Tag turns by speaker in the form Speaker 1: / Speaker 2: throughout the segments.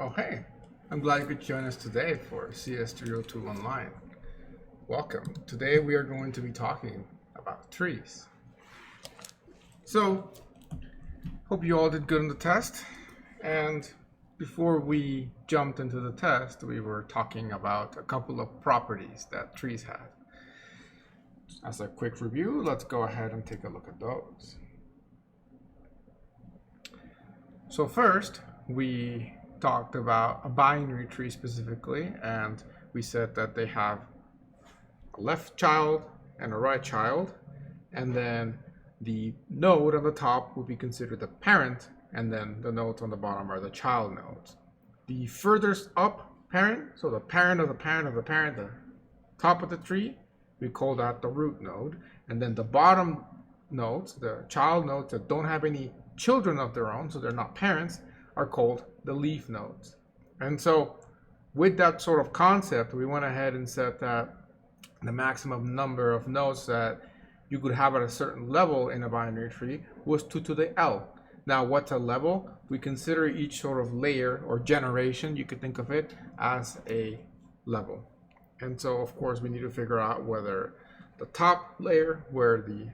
Speaker 1: Oh, hey, I'm glad you could join us today for CS302 Online. Welcome. Today we are going to be talking about trees. So, hope you all did good on the test. And before we jumped into the test, we were talking about a couple of properties that trees have. As a quick review, let's go ahead and take a look at those. So first, we talked about a binary tree specifically, and we said that they have a left child and a right child, and then the node on the top would be considered the parent, and then the nodes on the bottom are the child nodes. The furthest up parent, so the parent of the parent of the parent, the top of the tree, we call that the root node, and then the bottom nodes, the child nodes that don't have any children of their own, so they're not parents, are called the leaf nodes. And so with that sort of concept, we went ahead and said that the maximum number of nodes that you could have at a certain level in a binary tree was 2 to the L. Now, what's a level? We consider each sort of layer or generation, you could think of it, as a level. And so, of course, we need to figure out whether the top layer, where the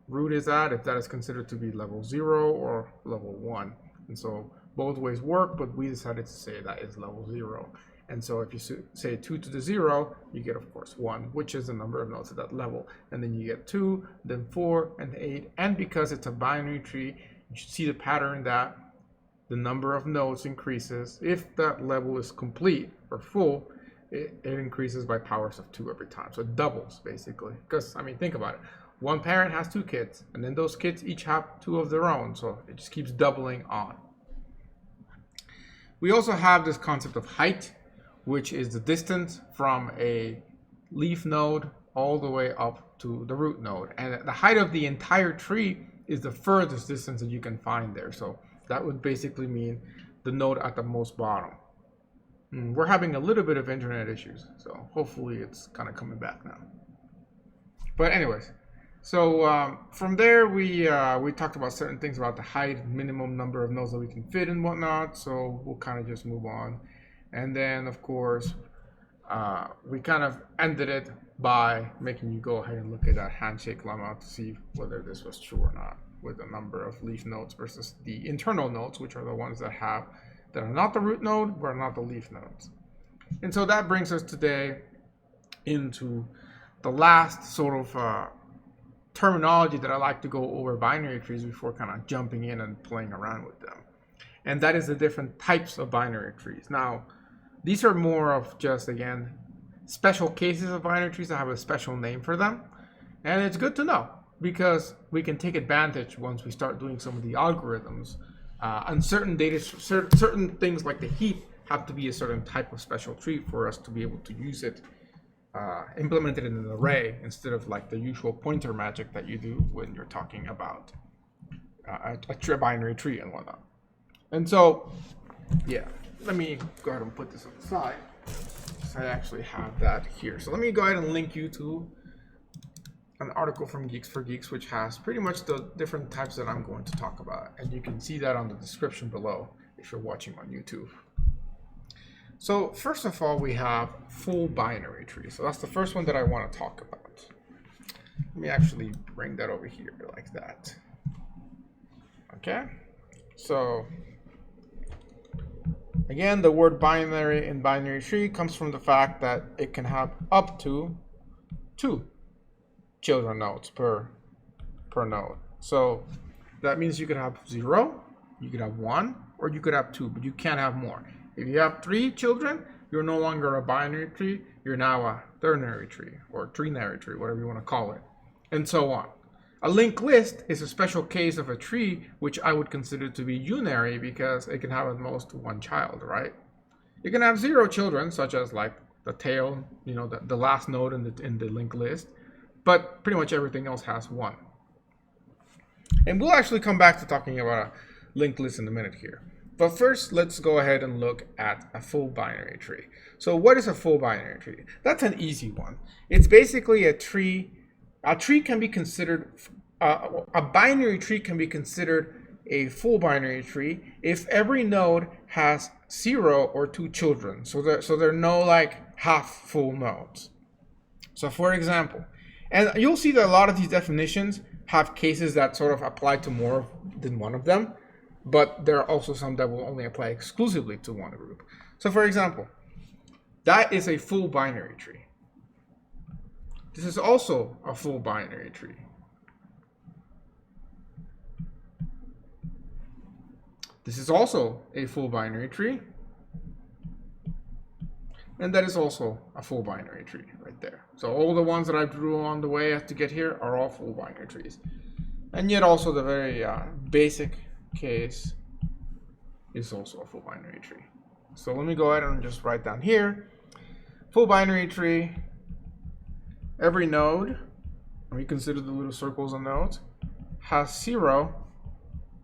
Speaker 1: root is at, if that is considered to be level 0 or level 1. And so both ways work, but we decided to say that is level 0. And so if you say 2 to the 0, you get, of course, 1, which is the number of nodes at that level. And then you get 2, then 4, and 8. And because it's a binary tree, you should see the pattern that the number of nodes increases. If that level is complete or full, it increases by powers of 2 every time. So it doubles, basically. Because, I mean, think about it. One parent has 2 kids, and then those kids each have 2 of their own. So it just keeps doubling on. We also have this concept of height, which is the distance from a leaf node all the way up to the root node. And the height of the entire tree is the furthest distance that you can find there. So that would basically mean the node at the most bottom. We're having a little bit of internet issues, so hopefully it's kind of coming back now. But anyways, so from there we talked about certain things about the height, minimum number of nodes that we can fit and whatnot. So we'll kind of just move on. And then, of course, we kind of ended it by making you go ahead and look at that Handshaking Lemma to see whether this was true or not, with the number of leaf nodes versus the internal nodes, which are the ones that are not the root node, but are not the leaf nodes. And so that brings us today into the last sort of terminology that I like to go over binary trees before kind of jumping in and playing around with them. And that is the different types of binary trees. Now, these are more of just, again, special cases of binary trees that have a special name for them. And it's good to know because we can take advantage once we start doing some of the algorithms. And certain data, certain things like the heap have to be a certain type of special tree for us to be able to use it, implemented in an array instead of like the usual pointer magic that you do when you're talking about a binary tree and whatnot. And so, yeah, let me go ahead and put this on the side. So I actually have that here. So let me go ahead and link you to an article from Geeks for Geeks, which has pretty much the different types that I'm going to talk about. And you can see that on the description below if you're watching on YouTube. So first of all, we have full binary trees. So that's the first one that I want to talk about. Let me actually bring that over here like that. Okay. So again, the word binary in binary tree comes from the fact that it can have up to 2 children nodes per node. So that means you could have 0, you could have 1, or you could have 2, but you can't have more. If you have 3 children, you're no longer a binary tree, you're now a ternary tree or trinary tree, whatever you want to call it, and so on. A linked list is a special case of a tree which I would consider to be unary because it can have at most 1 child, right? You can have 0 children, such as like the tail, you know, the last node in the linked list, but pretty much everything else has 1. And we'll actually come back to talking about a linked list in a minute here. But first, let's go ahead and look at a full binary tree. So what is a full binary tree? That's an easy one. It's basically a tree. A tree can be considered, a binary tree can be considered a full binary tree if every node has 0 or 2 children. So there are no like half full nodes. So for example, and you'll see that a lot of these definitions have cases that sort of apply to more than one of them, but there are also some that will only apply exclusively to one group. So for example, that is a full binary tree. This is also a full binary tree. This is also a full binary tree. And that is also a full binary tree right there. So all the ones that I drew on the way to get here are all full binary trees. And yet also the very basic case is also a full binary tree. So let me go ahead and just write down here. Full binary tree, every node, and we consider the little circles and nodes, has 0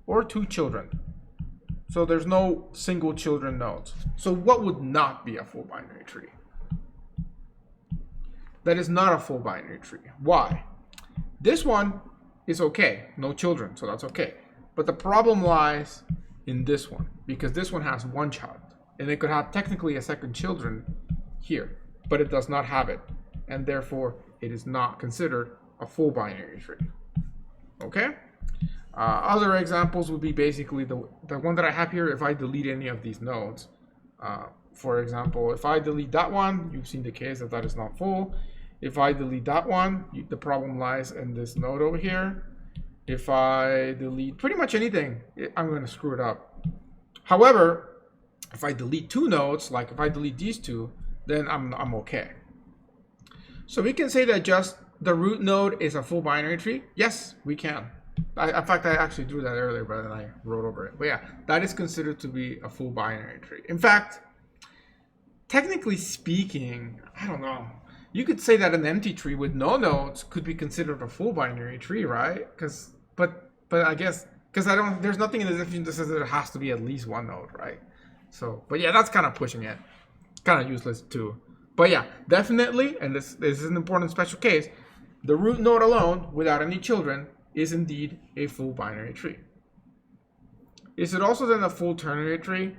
Speaker 1: or 2 children. So there's no single children nodes. So what would not be a full binary tree? That is not a full binary tree. Why? This one is okay, no children, so that's okay. But the problem lies in this one, because this one has 1 child, and it could have technically a second children here, but it does not have it, and therefore it is not considered a full binary tree. Okay? Other examples would be basically the one that I have here if I delete any of these nodes. For example, if I delete that one, you've seen the case that that is not full. If I delete that one, the problem lies in this node over here. If I delete pretty much anything, I'm going to screw it up. However, if I delete 2 nodes, like if I delete these 2, then I'm okay. So we can say that just the root node is a full binary tree. Yes, we can. In fact, I actually drew that earlier, but then I wrote over it. But yeah, that is considered to be a full binary tree. In fact, technically speaking, I don't know. You could say that an empty tree with no nodes could be considered a full binary tree, right? But I guess there's nothing in the definition that says that there has to be at least 1 node, right? So, but yeah, that's kind of pushing it. Kind of useless too. But yeah, definitely, and this is an important special case, the root node alone, without any children, is indeed a full binary tree. Is it also then a full ternary tree?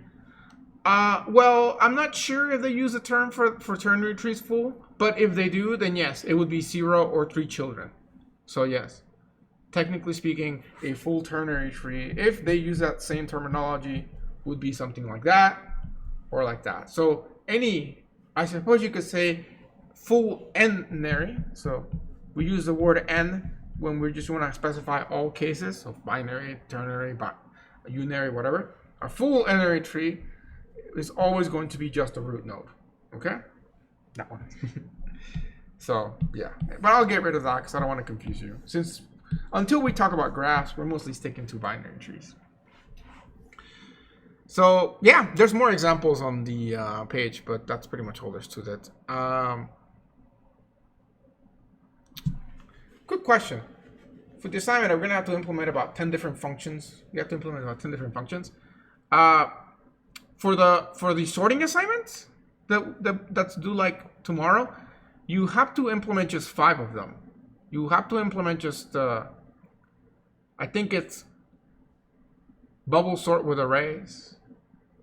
Speaker 1: Well, I'm not sure if they use the term for ternary trees full, but if they do, then yes, it would be 0 or 3 children. So yes, technically speaking, a full ternary tree, if they use that same terminology, would be something like that or like that. So I suppose you could say full n-nary. So we use the word n when we just want to specify all cases, so binary, ternary, unary, whatever. A full n-nary tree is always going to be just a root node, okay? That one. So, yeah. But I'll get rid of that because I don't want to confuse you. Since until we talk about graphs, we're mostly sticking to binary trees. So, yeah, there's more examples on the page, but that's pretty much all there's to that. Good question. For the assignment, we're going to have to implement about 10 different functions. We have to implement about 10 different functions. For the sorting assignments that's due like tomorrow, you have to implement just 5 of them. You have to implement just, I think it's bubble sort with arrays,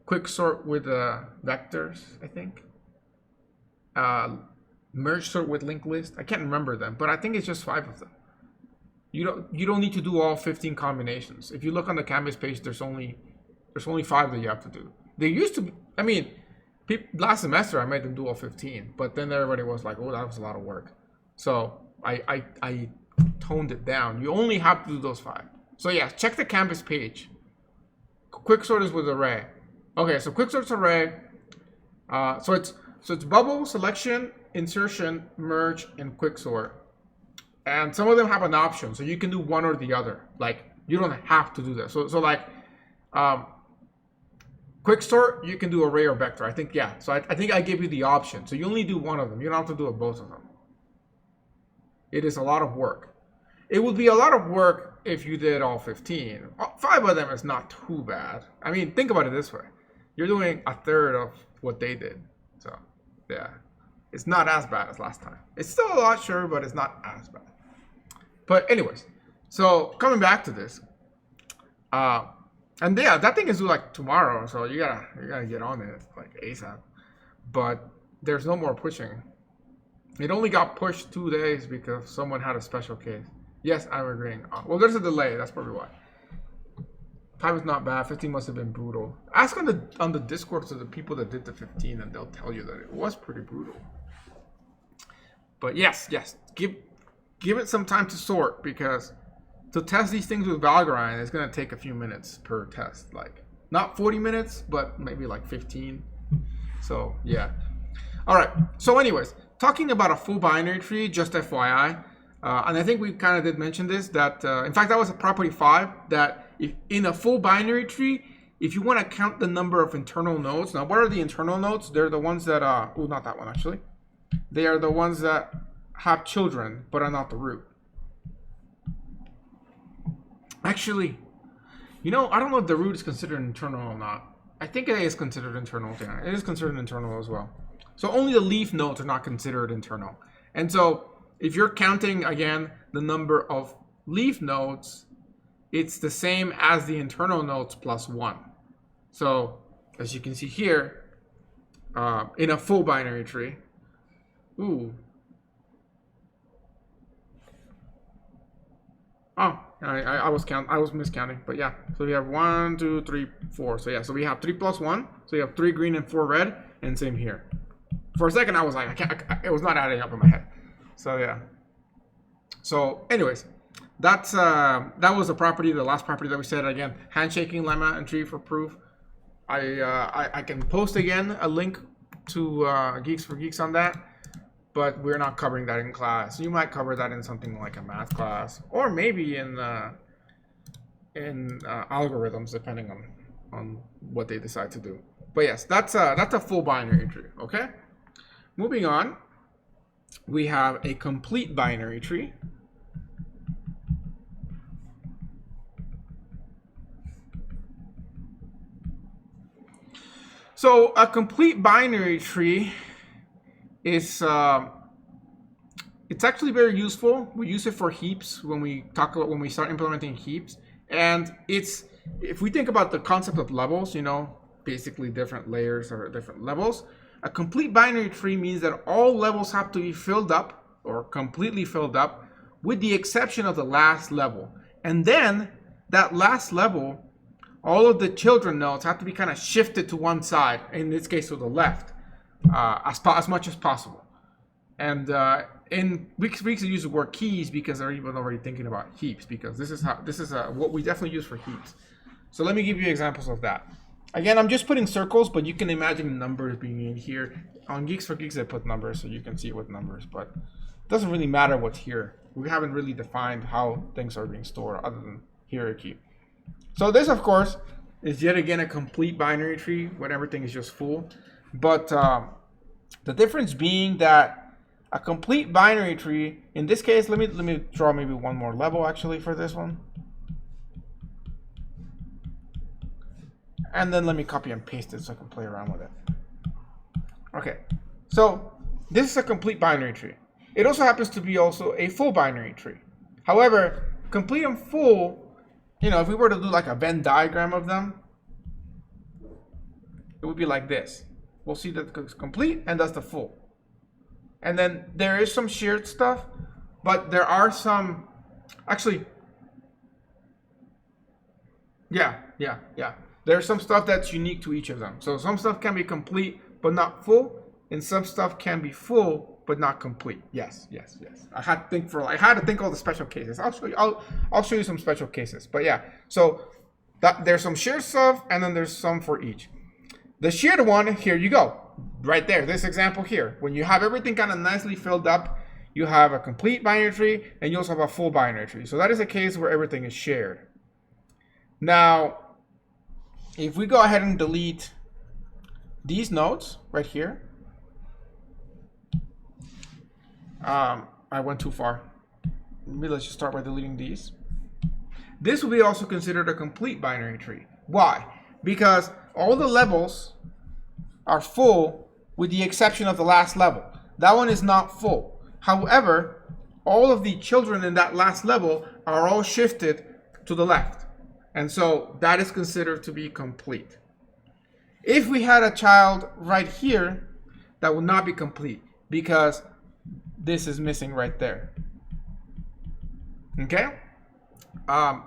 Speaker 1: quick sort with vectors, I think. Merge sort with linked list. I can't remember them, but I think it's just 5 of them. You don't need to do all 15 combinations. If you look on the Canvas page, there's only 5 that you have to do. They used to be, I mean, last semester I made them do all 15, but then everybody was like, oh, that was a lot of work. So I toned it down. You only have to do those 5. So yeah, check the Canvas page. Quick sort is with array. Okay, so quick sort's array. So it's bubble, selection, insertion, merge, and quick sort. And some of them have an option, so you can do one or the other. Like, you don't have to do that. So like, quick sort, you can do array or vector. I think, yeah. So I think I gave you the option. So you only do one of them. You don't have to do both of them. It is a lot of work. It would be a lot of work if you did all 15. 5 of them is not too bad. I mean, think about it this way. You're doing a third of what they did. So, yeah. It's not as bad as last time. It's still a lot, sure, but it's not as bad. But anyways, so coming back to this, And yeah, that thing is due like tomorrow, so you gotta get on it like ASAP. But there's no more pushing. It only got pushed 2 days because someone had a special case. Yes, I'm agreeing. Well, there's a delay. That's probably why. Time is not bad. 15 must have been brutal. Ask on the Discord to the people that did the 15, and they'll tell you that it was pretty brutal. But yes, give it some time to sort, because to test these things with Valgrind, it's gonna take a few minutes per test. Like not 40 minutes, but maybe like 15. So yeah. All right. So anyways, talking about a full binary tree, just FYI, and I think we kind of did mention this, that in fact that was a property 5, that if in a full binary tree, if you want to count the number of internal nodes. Now, what are the internal nodes? They're the ones that oh, not that one actually. They are the ones that have children but are not the root. Actually, you know, I don't know if the root is considered internal or not. I think it is considered internal. Yeah, it is considered internal as well. So only the leaf nodes are not considered internal. And so if you're counting, again, the number of leaf nodes, it's the same as the internal nodes plus 1. So as you can see here, in a full binary tree, ooh. Oh, I was miscounting, but yeah. So we have 1, 2, 3, 4. So yeah, so we have 3 plus 1. So you have 3 green and 4 red, and same here. For a second, I was like, it was not adding up in my head. So yeah. So anyways, that was the property, the last property that we said. Again, handshaking lemma and tree for proof. I can post again a link to Geeks for Geeks on that, but we're not covering that in class. You might cover that in something like a math class, or maybe in algorithms, depending on what they decide to do. But yes, that's a full binary tree. Okay. Moving on, we have a complete binary tree. So a complete binary tree is it's actually very useful. We use it for heaps when we start implementing heaps. And it's, if we think about the concept of levels, you know, basically different layers or different levels. A complete binary tree means that all levels have to be filled up or completely filled up with the exception of the last level. And then that last level, all of the children nodes have to be kind of shifted to one side, in this case to the left, as much as possible. And in weeks I use the word keys because they're even already thinking about heaps, because this is what we definitely use for heaps. So let me give you examples of that. Again, I'm just putting circles, but you can imagine numbers being in here. On Geeks for Geeks, I put numbers so you can see what numbers, but it doesn't really matter what's here. We haven't really defined how things are being stored other than hierarchy. So this, of course, is yet again a complete binary tree when everything is just full. But the difference being that a complete binary tree, in this case, let me draw maybe one more level actually for this one. And then let me copy and paste it so I can play around with it. Okay, so this is a complete binary tree. It also happens to be also a full binary tree. However, complete and full, you know, if we were to do like a Venn diagram of them, it would be like this. We'll see that it's complete and that's the full. And then there is some shared stuff, but there are some, actually, yeah. There's some stuff that's unique to each of them. So some stuff can be complete but not full, and some stuff can be full but not complete. Yes. I had to think all the special cases. I'll show you some special cases. But yeah, so there's some shared stuff, and then there's some for each. The shared one, here you go, right there. This example here, when you have everything kind of nicely filled up, you have a complete binary tree, and you also have a full binary tree. So that is a case where everything is shared. Now, if we go ahead and delete these nodes right here, I went too far. Maybe let's just start by deleting these. This will be also considered a complete binary tree. Why? Because all the levels are full with the exception of the last level. That one is not full. However, all of the children in that last level are all shifted to the left. And so that is considered to be complete. If we had a child right here, that would not be complete because this is missing right there. Okay?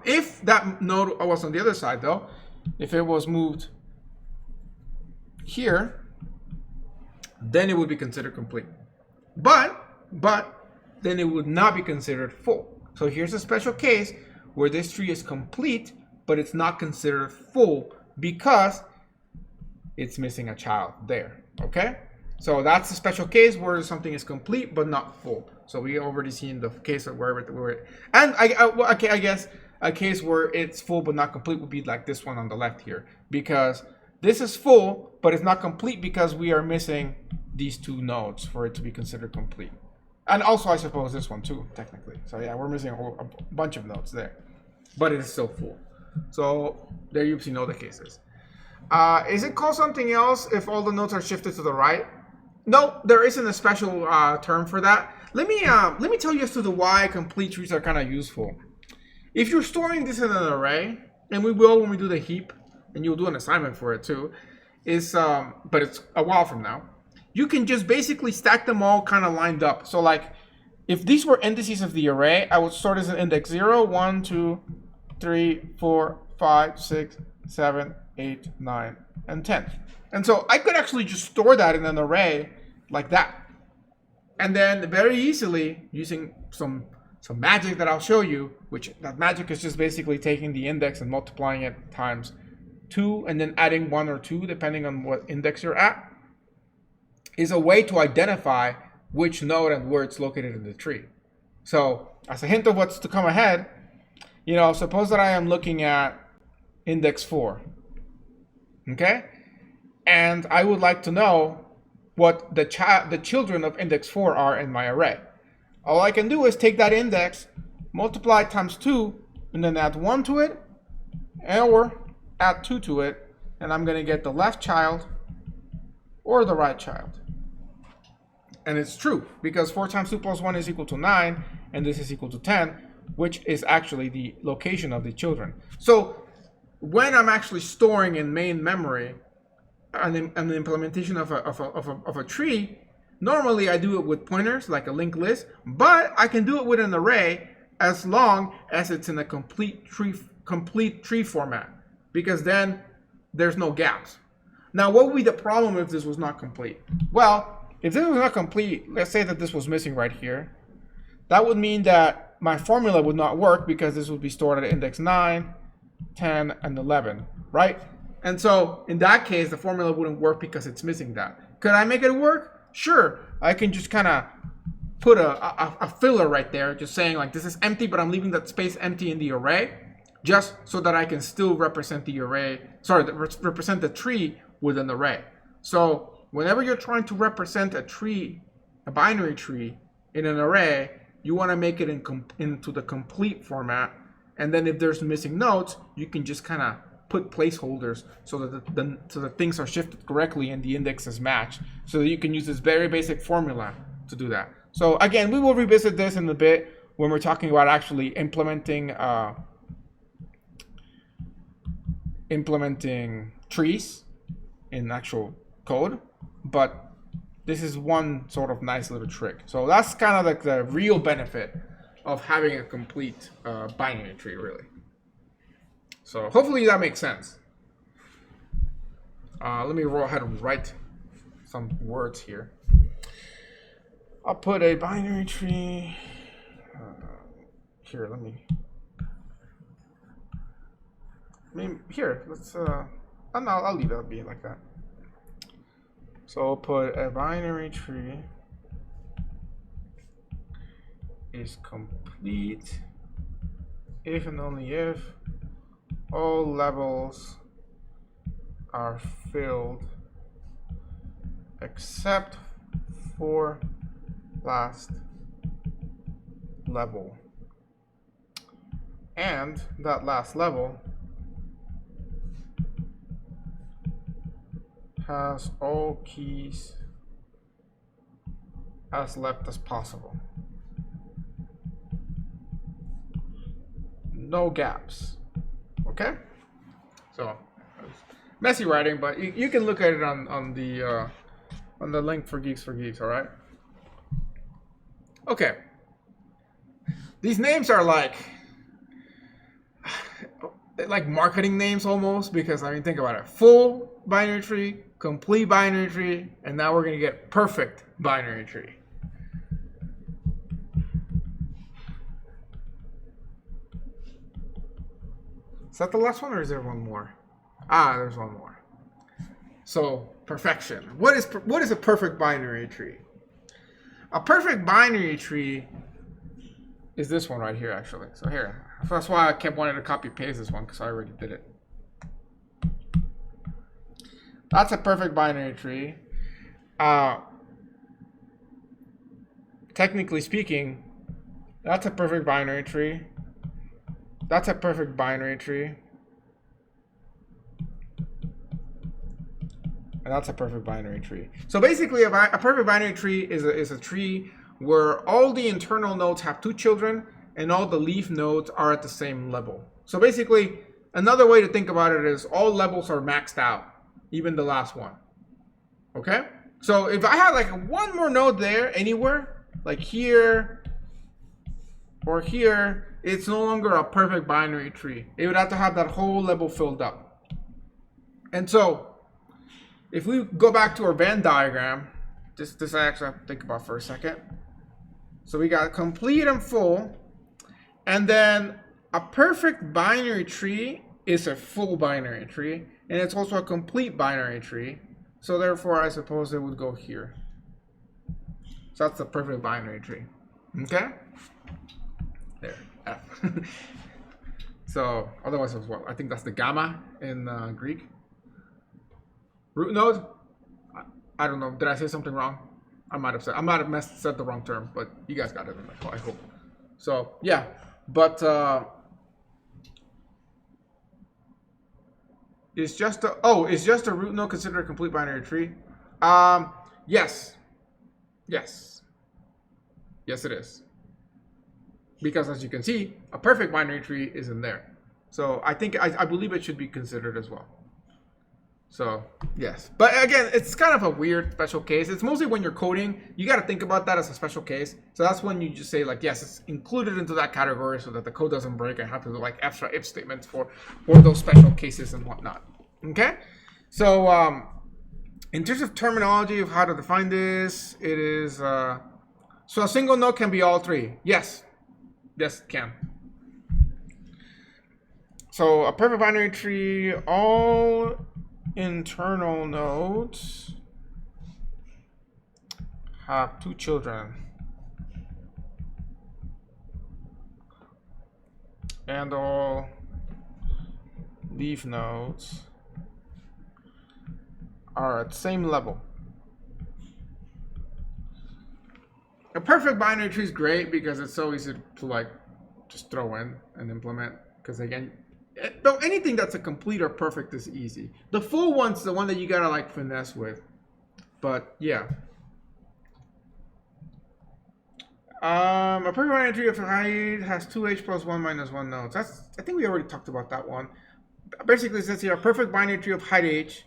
Speaker 1: If that node was on the other side though, if it was moved here, then it would be considered complete. But then it would not be considered full. So here's a special case where this tree is complete, but it's not considered full because it's missing a child there. Okay? So that's a special case where something is complete but not full. So we already seen the case of where and I guess a case where it's full but not complete would be like this one on the left here, because this is full but it's not complete because we are missing these two nodes for it to be considered complete. And also I suppose this one too, technically. So yeah, we're missing a bunch of nodes there, but it is still full. So there you know the cases. Is it called something else if all the nodes are shifted to the right? No, there isn't a special term for that. Let me tell you as to why complete trees are kind of useful. If you're storing this in an array, and we will when we do the heap, and you'll do an assignment for it too, but it's a while from now, you can just basically stack them all kind of lined up. So like, if these were indices of the array, I would store this in index 0, 1, 2, 3, 4, 5, 6, 7, 8, 9, and 10. And so I could actually just store that in an array like that. And then very easily, using some magic that I'll show you, which that magic is just basically taking the index and multiplying it times 2 and then adding 1 or 2 depending on what index you're at, is a way to identify which node and where it's located in the tree. So as a hint of what's to come ahead, suppose that I am looking at index 4, okay? And I would like to know what the children of index 4 are in my array. All I can do is take that index, multiply it times 2, and then add 1 to it, or add 2 to it, and I'm going to get the left child or the right child. And it's true, because 4 times 2 plus 1 is equal to 9, and this is equal to 10, which is actually the location of the children. So when I'm actually storing in main memory an implementation of a tree, normally I do it with pointers, like a linked list, but I can do it with an array as long as it's in a complete tree format, because then there's no gaps. Now, what would be the problem if this was not complete? Well, if this was not complete, let's say that this was missing right here, that would mean that my formula would not work because this would be stored at index 9, 10, and 11, right? And so in that case, the formula wouldn't work because it's missing that. Could I make it work? Sure. I can just kind of put a filler right there, just saying like this is empty, but I'm leaving that space empty in the array, just so that I can still represent the array, represent the tree with an array. So whenever you're trying to represent a tree, a binary tree in an array, you want to make it into the complete format. And then if there's missing nodes, you can just kind of put placeholders so that things are shifted correctly and the indexes match, so that you can use this very basic formula to do that. So again, we will revisit this in a bit when we're talking about actually implementing trees in actual code, but this is one sort of nice little trick. So that's kind of like the real benefit of having a complete binary tree, really. So hopefully that makes sense. Let me go ahead and write some words here. I'll put a binary tree here. Let's I'll leave it be like that. So I'll put a binary tree is complete if and only if all levels are filled except for last level, and that last level has all keys as left as possible. No gaps. Okay, so messy writing, but you can look at it on the link for Geeks for Geeks. All right. Okay. These names are like marketing names almost, because I mean, think about it: full binary tree, complete binary tree, and now we're gonna get perfect binary tree. Is that the last one, or is there one more? Ah, there's one more. So perfection. What is a perfect binary tree? A perfect binary tree is this one right here, actually. So here, that's why I kept wanting to copy paste this one, because I already did it. That's a perfect binary tree. Technically speaking, that's a perfect binary tree. That's a perfect binary tree. And that's a perfect binary tree. So basically, a perfect binary tree is a tree where all the internal nodes have 2 children and all the leaf nodes are at the same level. So basically, another way to think about it is all levels are maxed out, even the last one. Okay? So if I had like one more node there anywhere, like here or here, it's no longer a perfect binary tree. It would have to have that whole level filled up. And so if we go back to our Venn diagram, this I actually have to think about for a second. So we got complete and full, and then a perfect binary tree is a full binary tree, and it's also a complete binary tree. So therefore, I suppose it would go here. So that's the perfect binary tree. Okay? There, F. So otherwise, it was what? I think that's the gamma in Greek. Root node? I don't know. Did I say something wrong? I might have said the wrong term, but you guys got it in the call, I hope. So yeah, but is just a root node considered a complete binary tree? Yes, it is. Because as you can see, a perfect binary tree is in there. So I believe it should be considered as well. So yes, but again, it's kind of a weird special case. It's mostly when you're coding, you got to think about that as a special case. So that's when you just say like, yes, it's included into that category so that the code doesn't break and have to do like extra if statements for those special cases and whatnot. Okay, so in terms of terminology of how to define this, it is so a single node can be all 3. Yes, it can. So a perfect binary tree, all internal nodes have 2 children, and all leaf nodes are at the same level. A perfect binary tree is great because it's so easy to like just throw in and implement, because again, though anything that's a complete or perfect is easy. The full one's the one that you gotta like finesse with. But yeah. A perfect binary tree of height has 2h plus 1 minus 1 nodes. I think we already talked about that one. Basically, it says here a perfect binary tree of height h,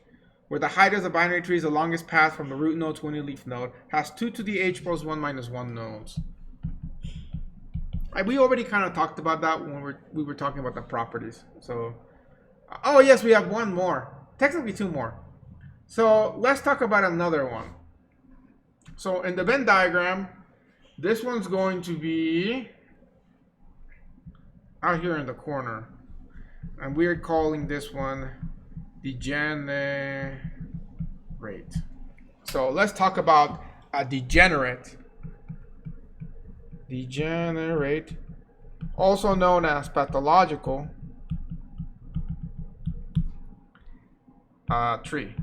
Speaker 1: where the height of the binary tree is the longest path from the root node to any leaf node, has 2 to the h plus 1 minus 1 nodes. We already kind of talked about that when we were talking about the properties. So, oh yes, we have one more. Technically 2 more. So let's talk about another one. So in the Venn diagram, this one's going to be out here in the corner. And we're calling this one Degenerate. So let's talk about a degenerate. Degenerate, also known as pathological tree.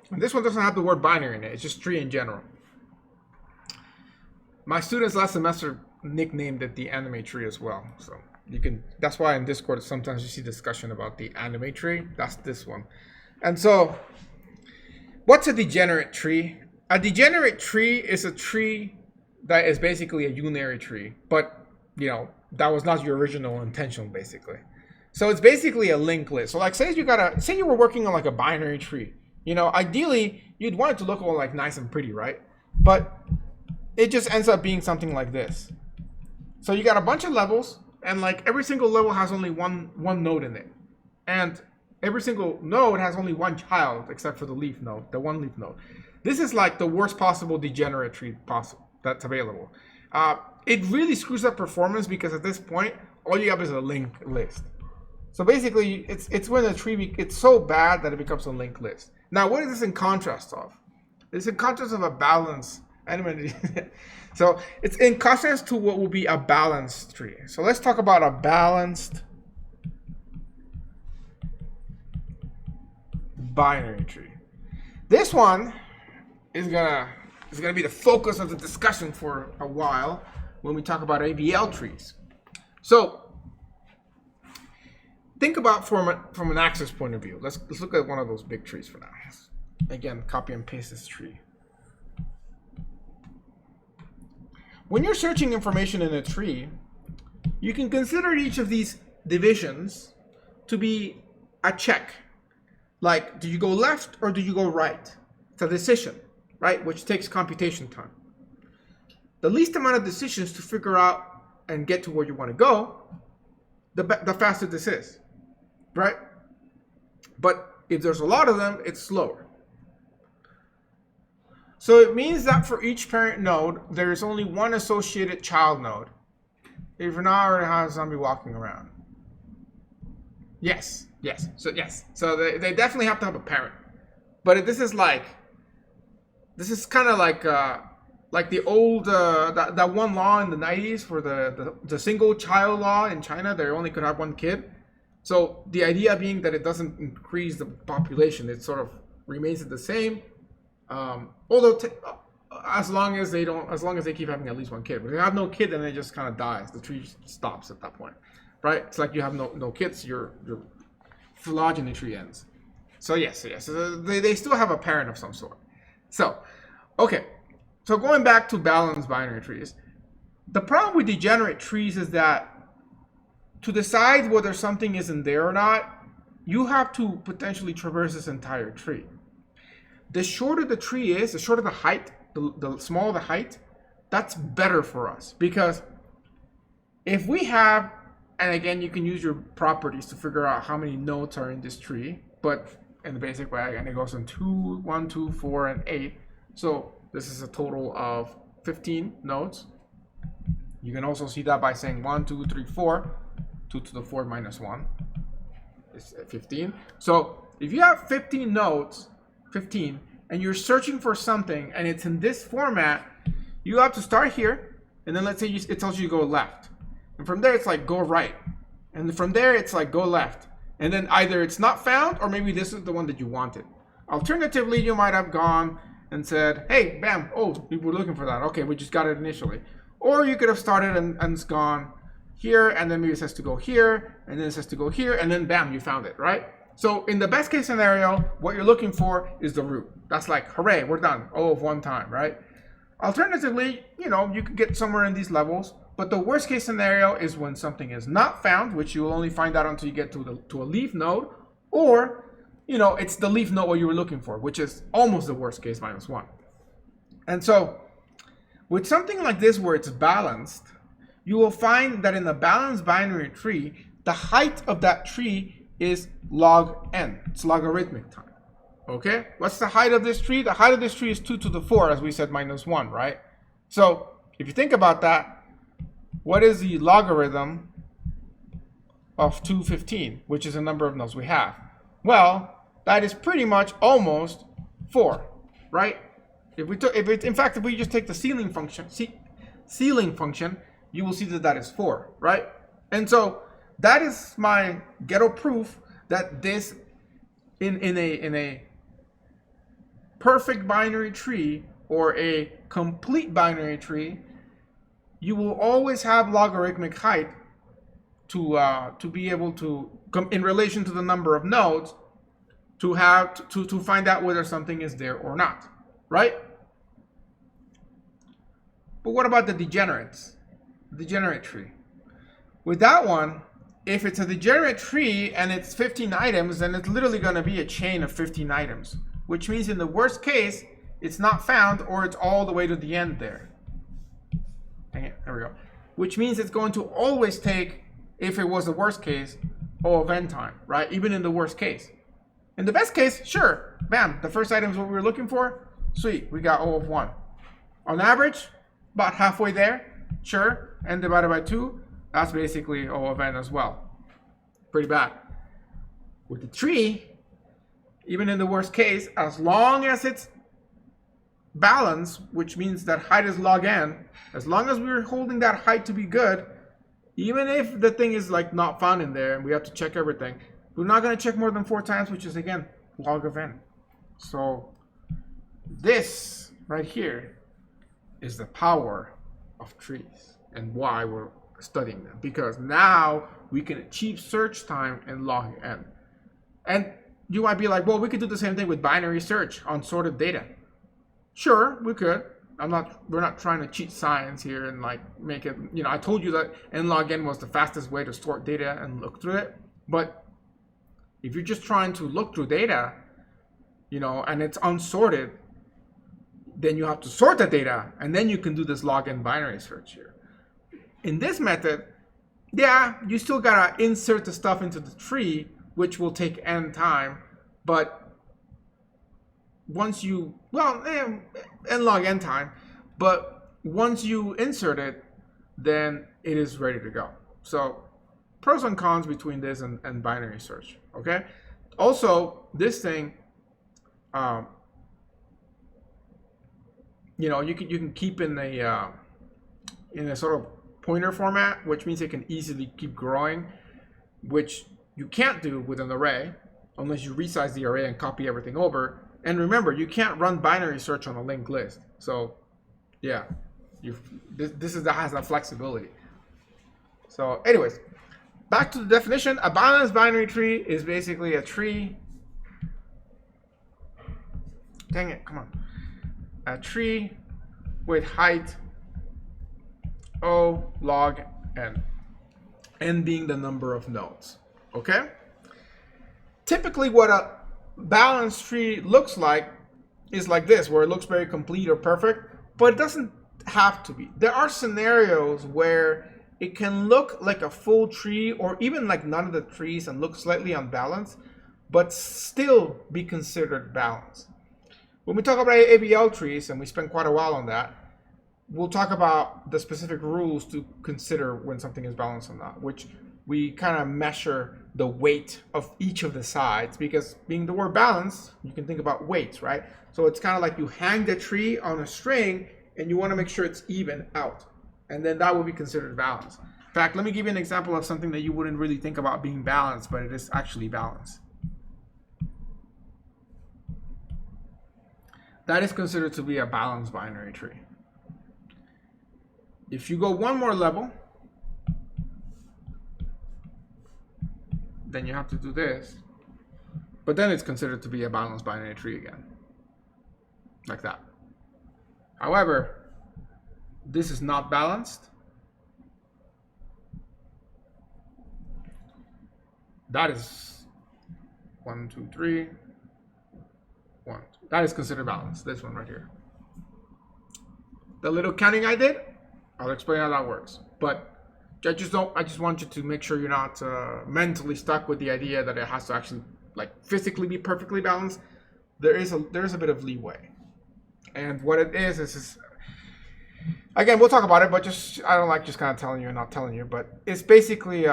Speaker 1: And this one doesn't have the word binary in it. It's just tree in general. My students last semester nicknamed it the anime tree as well. So you can. That's why in Discord sometimes you see discussion about the anime tree. That's this one. And so, what's a degenerate tree? A degenerate tree is a tree that is basically a unary tree, but you know that was not your original intention, basically. So it's basically a linked list. So like say you were working on like a binary tree. You know, ideally you'd want it to look all like nice and pretty, right? But it just ends up being something like this. So you got a bunch of levels, and like every single level has only one node in it. And every single node has only one child, except for the leaf node, the one leaf node. This is like the worst possible degenerate tree possible that's available. It really screws up performance because at this point, all you have is a linked list. So basically, it's when a tree it's so bad that it becomes a linked list. Now, what is this in contrast of? It's in contrast of a balance. So it's in contrast to what will be a balanced tree. So let's talk about a balanced binary tree. This one is gonna be the focus of the discussion for a while when we talk about ABL trees. So think about from an axis point of view. Let's look at one of those big trees for now. Again, copy and paste this tree. When you're searching information in a tree, you can consider each of these divisions to be a check. Like, do you go left or do you go right? It's a decision, right? Which takes computation time. The least amount of decisions to figure out and get to where you want to go, the faster this is, right? But if there's a lot of them, it's slower. So it means that for each parent node, there is only one associated child node. If you're not already have a zombie walking around. Yes. So they definitely have to have a parent. But this is kind of like the old that one law in the 90s for the single child law in China. They only could have one kid. So the idea being that it doesn't increase the population, it sort of remains the same. Although as long as they keep having at least one kid. But if they have no kid, then it just kind of dies. The tree stops at that point, right? It's like you have no kids, your phylogeny tree ends. So yes, so they still have a parent of some sort. So, okay. So going back to balanced binary trees, the problem with degenerate trees is that to decide whether something is in there or not, you have to potentially traverse this entire tree. The shorter the tree is, the shorter the height, the smaller the height, that's better for us. Because if we have, and again, you can use your properties to figure out how many nodes are in this tree, but in the basic way, and it goes in 2, 1, 2, 4, and 8. So this is a total of 15 nodes. You can also see that by saying 1, 2, 3, 4. 2 to the 4 minus 1 is 15. So if you have 15 nodes, 15, and you're searching for something and it's in this format, you have to start here, and then let's say it tells you to go left. And from there, it's like go right. And from there, it's like go left. And then either it's not found, or maybe this is the one that you wanted. Alternatively, you might have gone and said, hey, bam, oh, we were looking for that. Okay, we just got it initially. Or you could have started and it's gone here, and then maybe it says to go here, and then it says to go here, and then bam, you found it, right? So in the best case scenario, what you're looking for is the root. That's like, hooray, we're done, all of one time, right? Alternatively, you could get somewhere in these levels, but the worst case scenario is when something is not found, which you will only find out until you get to a leaf node, or, it's the leaf node what you were looking for, which is almost the worst case, -1. And so with something like this where it's balanced, you will find that in the balanced binary tree, the height of that tree is log n. It's logarithmic time. Okay? What's the height of this tree? The height of this tree is 2 to the 4, as we said, -1, right? So if you think about that, what is the logarithm of 215, which is the number of nodes we have? Well, that is pretty much almost 4, right? If we just take the ceiling function, you will see that is 4, right? And so that is my ghetto proof that this in a perfect binary tree or a complete binary tree, you will always have logarithmic height to be able to come in relation to the number of nodes to find out whether something is there or not, right? But what about the degenerates? The degenerate tree. With that one, if it's a degenerate tree and it's 15 items, then it's literally going to be a chain of 15 items, which means in the worst case, it's not found or it's all the way to the end there. Dang it, there we go. Which means it's going to always take, if it was the worst case, O of n time, right? Even in the worst case. In the best case, sure, bam, the first item is what we were looking for. Sweet, we got O of 1. On average, about halfway there, sure, n divided by 2, that's basically O of n as well. Pretty bad. With the tree, even in the worst case, as long as it's balanced, which means that height is log n, as long as we're holding that height to be good, even if the thing is like not found in there and we have to check everything, we're not going to check more than 4 times, which is again log of n. So this right here is the power of trees and why we're studying them, because now we can achieve search time in log n. And you might be like, well, we could do the same thing with binary search on sorted data. Sure, we could. We're not trying to cheat science here and like make it, I told you that n log n was the fastest way to sort data and look through it. But if you're just trying to look through data, and it's unsorted, then you have to sort the data and then you can do this log n binary search here. In this method, yeah, you still gotta insert the stuff into the tree, which will take n time, but once you, n log n time, but once you insert it, then it is ready to go. So pros and cons between this and binary search, okay? Also, this thing, you can keep in a sort of pointer format, which means it can easily keep growing, which you can't do with an array unless you resize the array and copy everything over. And remember, you can't run binary search on a linked list. So yeah, this has that flexibility. So anyways, back to the definition. A balanced binary tree is basically a tree. Dang it, come on. A tree with height O log n. N being the number of nodes. Okay? Typically what a balanced tree looks like is like this, where it looks very complete or perfect, but it doesn't have to be. There are scenarios where it can look like a full tree or even like none of the trees and look slightly unbalanced, but still be considered balanced. When we talk about ABL trees, and we spend quite a while on that, we'll talk about the specific rules to consider when something is balanced or not, which we kind of measure the weight of each of the sides, because being the word balance, you can think about weights, right? So it's kind of like you hang the tree on a string and you want to make sure it's even out, and then that will be considered balanced. In fact, let me give you an example of something that you wouldn't really think about being balanced, but it is actually balanced. That is considered to be a balanced binary tree. If you go one more level, then you have to do this, but then it's considered to be a balanced binary tree again, like that. However, this is not balanced. That is 1, 2, 3, 1. That is considered balanced, this one right here. The little counting I did, I'll explain how that works. But I just want you to make sure you're not mentally stuck with the idea that it has to actually like physically be perfectly balanced. There is a bit of leeway. And what it is again, we'll talk about it, but I don't like just kind of telling you and not telling you, but it's basically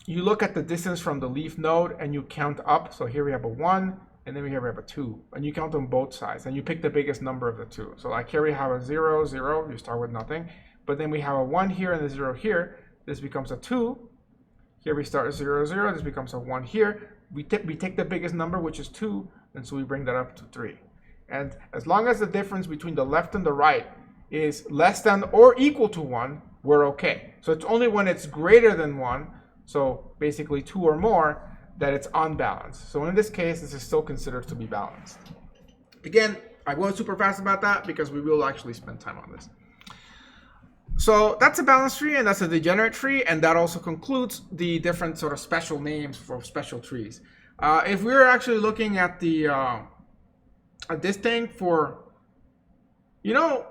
Speaker 1: you look at the distance from the leaf node and you count up. So here we have a 1, and then here we have a 2, and you count on both sides and you pick the biggest number of the two. So like here we have a 0, 0, you start with nothing, but then we have a 1 here and a 0 here. This becomes a 2. Here we start at 0, 0. This becomes a 1 here. We take the biggest number, which is 2, and so we bring that up to 3. And as long as the difference between the left and the right is less than or equal to 1, we're okay. So it's only when it's greater than 1, so basically 2 or more, that it's unbalanced. So in this case, this is still considered to be balanced. Again, I went super fast about that because we will actually spend time on this. So that's a balanced tree and that's a degenerate tree, and that also concludes the different sort of special names for special trees. If we were actually looking at the at this thing for, you know,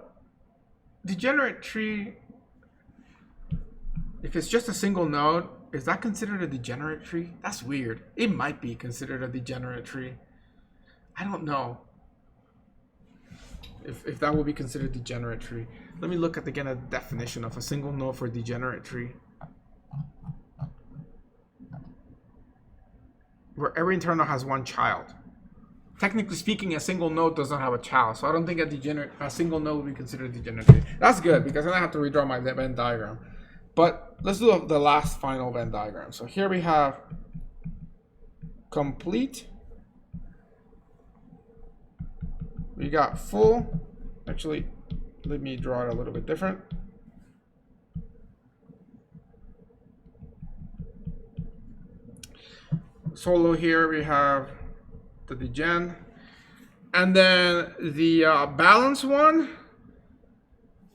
Speaker 1: degenerate tree, if it's just a single node, is that considered a degenerate tree? That's weird. It might be considered a degenerate tree. I don't know if that would be considered degenerate tree. Let me look at again a definition of a single node for degenerate tree. Where every internal has one child. Technically speaking, a single node does not have a child, so I don't think a single node would be considered a degenerate tree. That's good because then I have to redraw my Venn diagram. But let's do the last final Venn diagram. So here we have complete. We got full. Actually, let me draw it a little bit different. Solo here we have the degen, and then the balance one.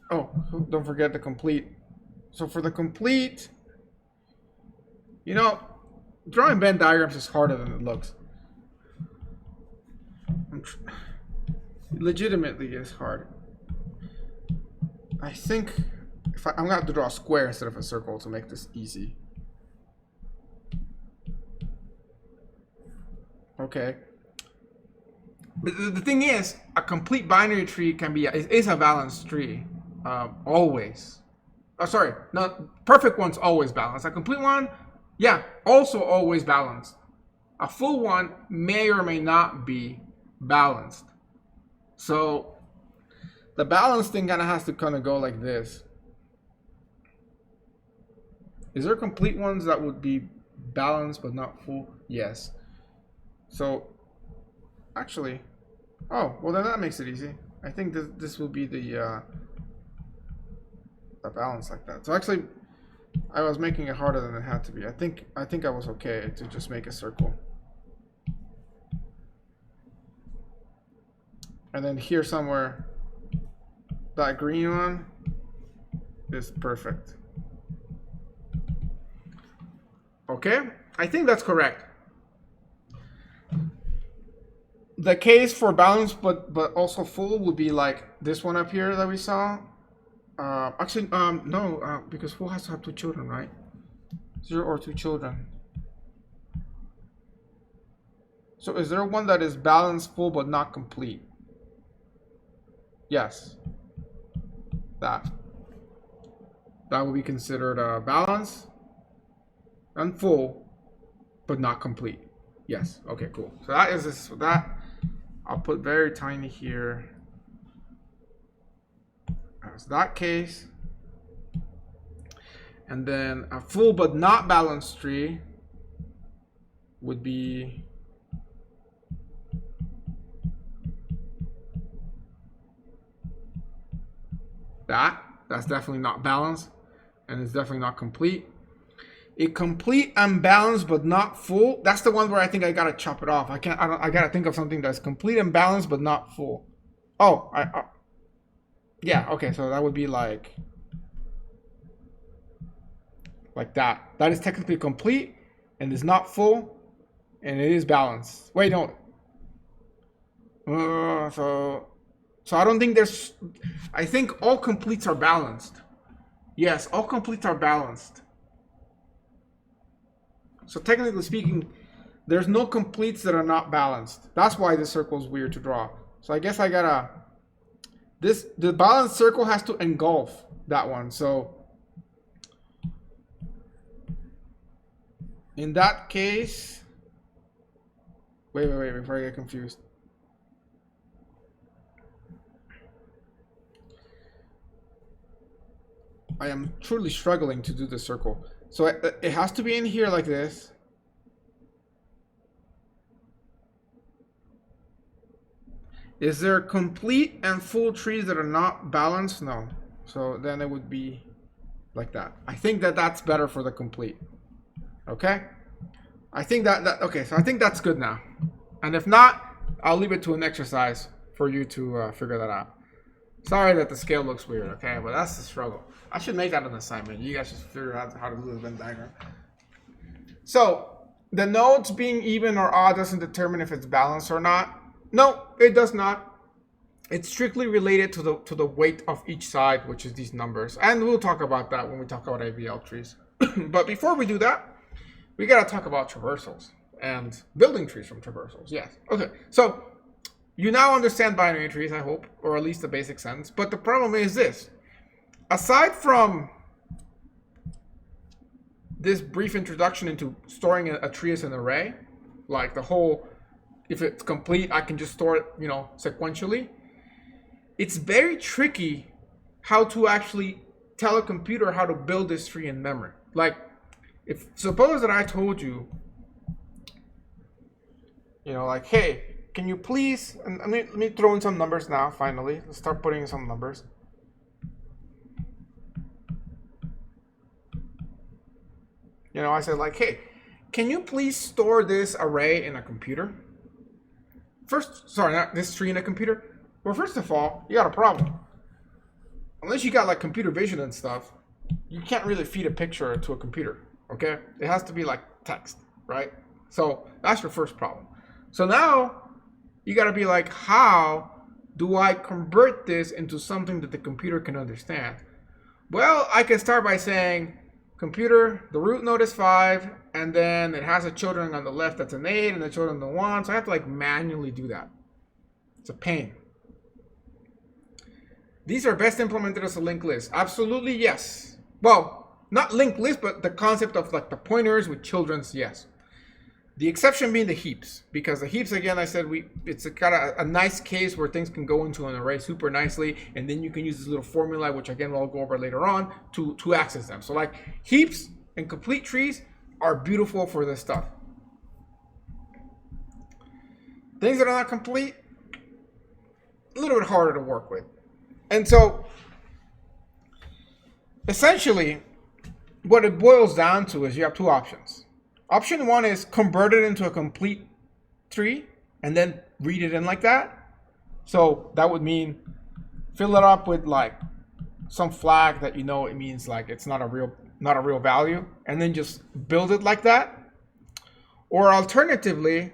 Speaker 1: Oh, don't forget the complete. So for the complete, you know, drawing Venn diagrams is harder than it looks. Legitimately is hard. I think I'm gonna have to draw a square instead of a circle to make this easy. Okay. But the thing is, a complete binary tree can be is a balanced tree, always. Oh, sorry, no, perfect one's always balanced. A complete one, yeah, also always balanced. A full one may or may not be balanced. So the balance thing kind of has to kind of go like this. Is there complete ones that would be balanced but not full? Yes. So actually, oh, well then that makes it easy. I think this will be the balance like that. So actually, I was making it harder than it had to be. I think I was okay to just make a circle. And then here somewhere, that green one is perfect. Okay, I think that's correct. The case for balance but also full would be like this one up here that we saw. Actually, no, because full has to have 2 children, right? 0 or 2 children. So is there one that is balanced, full, but not complete? Yes. That would be considered a balance and full, but not complete. Yes. Okay, cool. So that is this. So that I'll put very tiny here. As that case. And then a full but not balanced tree would be that's definitely not balanced, and it's definitely not complete. A complete and balanced but not full, that's the one where I think I gotta chop it off. I gotta think of something that's complete and balanced but not full. Oh, yeah, okay, so that would be like that. That is technically complete and is not full, and it is balanced. Wait, no. So I don't think there's, I think all completes are balanced. Yes, all completes are balanced. So technically speaking, there's no completes that are not balanced. That's why this circle is weird to draw. So I guess I gotta, the balanced circle has to engulf that one. So in that case, wait, before I get confused. I am truly struggling to do the circle. So it has to be in here like this. Is there complete and full trees that are not balanced? No. So then it would be like that. I think that's better for the complete. Okay? I think okay, so I think that's good now. And if not, I'll leave it to an exercise for you to figure that out. Sorry that the scale looks weird, okay? But that's the struggle. I should make that an assignment. You guys should figure out how to do the Venn diagram. So, the nodes being even or odd doesn't determine if it's balanced or not. No, it does not. It's strictly related to the weight of each side, which is these numbers. And we'll talk about that when we talk about AVL trees. But before we do that, we gotta talk about traversals and building trees from traversals. Yes. Okay. So you now understand binary trees, I hope, or at least the basic sense. But the problem is this. Aside from this brief introduction into storing a tree as an array, like the whole, if it's complete, I can just store it, sequentially. It's very tricky how to actually tell a computer how to build this tree in memory. Like, if suppose that I told you, like, hey, can you please, and let me throw in some numbers now, finally. Let's start putting in some numbers. I said like, hey, can you please store this array in a computer? Not this tree in a computer. Well, first of all, you got a problem. Unless you got like computer vision and stuff, you can't really feed a picture to a computer, okay? It has to be like text, right? So that's your first problem. So now you got to be like, how do I convert this into something that the computer can understand? Well, I can start by saying, computer, the root node is 5, and then it has a children on the left that's an 8, and the children on the 1. So I have to like manually do that. It's a pain. These are best implemented as a linked list. Absolutely, yes. Well, not linked list, but the concept of like the pointers with children's, yes. The exception being the heaps, because the heaps, again, I said it's got a nice case where things can go into an array super nicely, and then you can use this little formula, which again we'll go over later on, to access them. So like heaps and complete trees are beautiful for this stuff. Things that are not complete, a little bit harder to work with. And so, essentially, what it boils down to is you have two options. Option one is convert it into a complete tree and then read it in like that. So that would mean fill it up with like some flag that it means like it's not a real value, and then just build it like that. Or alternatively,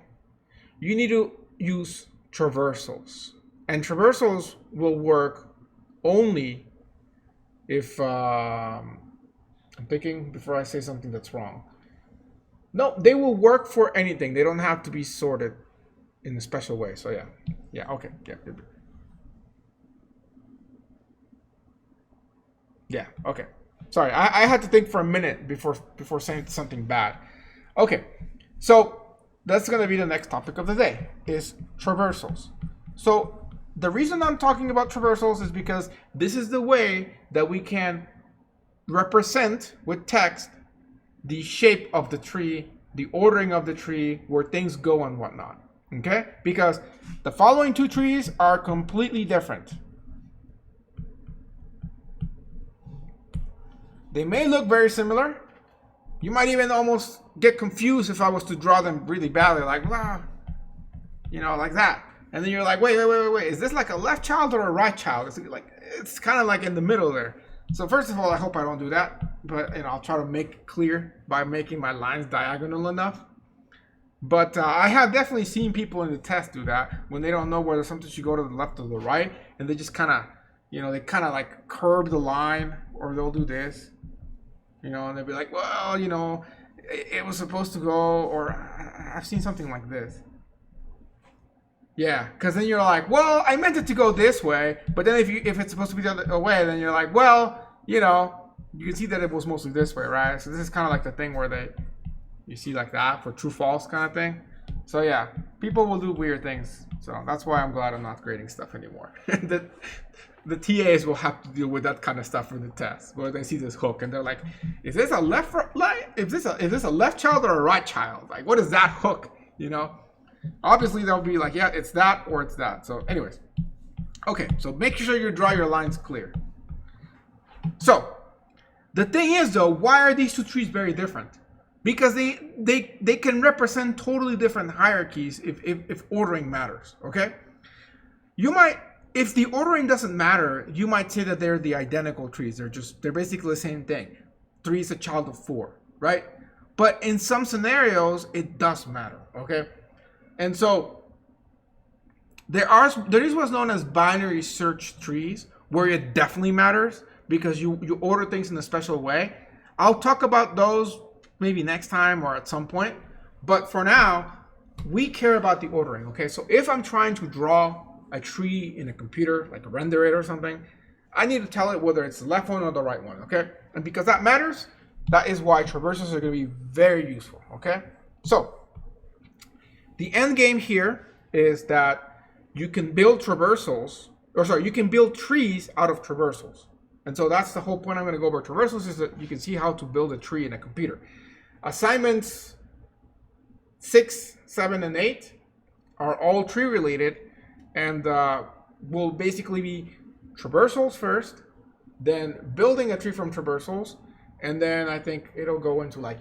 Speaker 1: you need to use traversals. And traversals will work only if I'm thinking before I say something that's wrong. No, they will work for anything. They don't have to be sorted in a special way. So okay, okay. Sorry, I had to think for a minute before saying something bad. Okay, so that's gonna be the next topic of the day, is traversals. So the reason I'm talking about traversals is because this is the way that we can represent with text the shape of the tree, the ordering of the tree, where things go and whatnot. Okay? Because the following two trees are completely different. They may look very similar. You might even almost get confused if I was to draw them really badly, like, like that. And then you're like, wait, is this like a left child or a right child? It's kind of like in the middle there. So first of all, I hope I don't do that, but I'll try to make it clear by making my lines diagonal enough. But I have definitely seen people in the test do that when they don't know whether something should go to the left or the right, and they just kind of, they kind of like curve the line, or they'll do this, and they'll be like, well, it was supposed to go, or I've seen something like this. Yeah, because then you're like, well, I meant it to go this way, but then if it's supposed to be the other way, then you're like, well, you can see that it was mostly this way, right? So this is kind of like the thing where you see like that for true false kind of thing. So yeah, people will do weird things. So that's why I'm glad I'm not grading stuff anymore. The TAs will have to deal with that kind of stuff for the test, where they see this hook and they're like, is this a left is this a left child or a right child? Like, what is that hook? Obviously they'll be like, yeah, it's that or it's that. So anyways, okay, so make sure you draw your lines clear. So the thing is though, why are these two trees very different? Because they can represent totally different hierarchies if ordering matters. Okay, you might if the ordering doesn't matter, you might say that they're the identical trees. They're basically the same thing. 3 is a child of 4, right? But in some scenarios, it does matter, okay? And so there is what's known as binary search trees, where it definitely matters because you order things in a special way. I'll talk about those maybe next time or at some point. But for now, we care about the ordering, okay? So if I'm trying to draw a tree in a computer, like a render it or something, I need to tell it whether it's the left one or the right one, okay? And because that matters, that is why traversals are going to be very useful, okay? So the end game here is that you can build traversals, or sorry, you can build trees out of traversals. And so that's the whole point I'm going to go over traversals, is that you can see how to build a tree in a computer. Assignments 6, 7, and 8 are all tree related, and will basically be traversals first, then building a tree from traversals, and then I think it'll go into like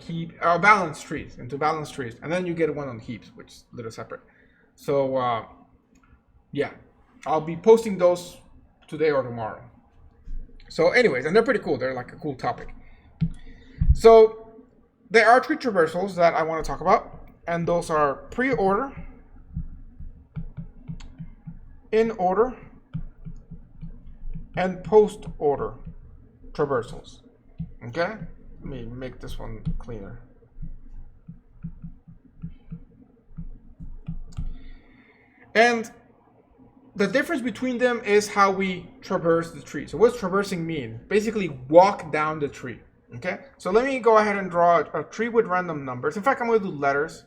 Speaker 1: balanced trees, and then you get one on heaps, which is a little separate. So yeah, I'll be posting those today or tomorrow. So anyways, and they're pretty cool. They're like a cool topic. So there are 3 traversals that I want to talk about, and those are pre-order, in order, and post-order traversals. Okay? Let me make this one cleaner. And the difference between them is how we traverse the tree. So what's traversing mean? Basically walk down the tree. Okay? So let me go ahead and draw a tree with random numbers. In fact, I'm going to do letters,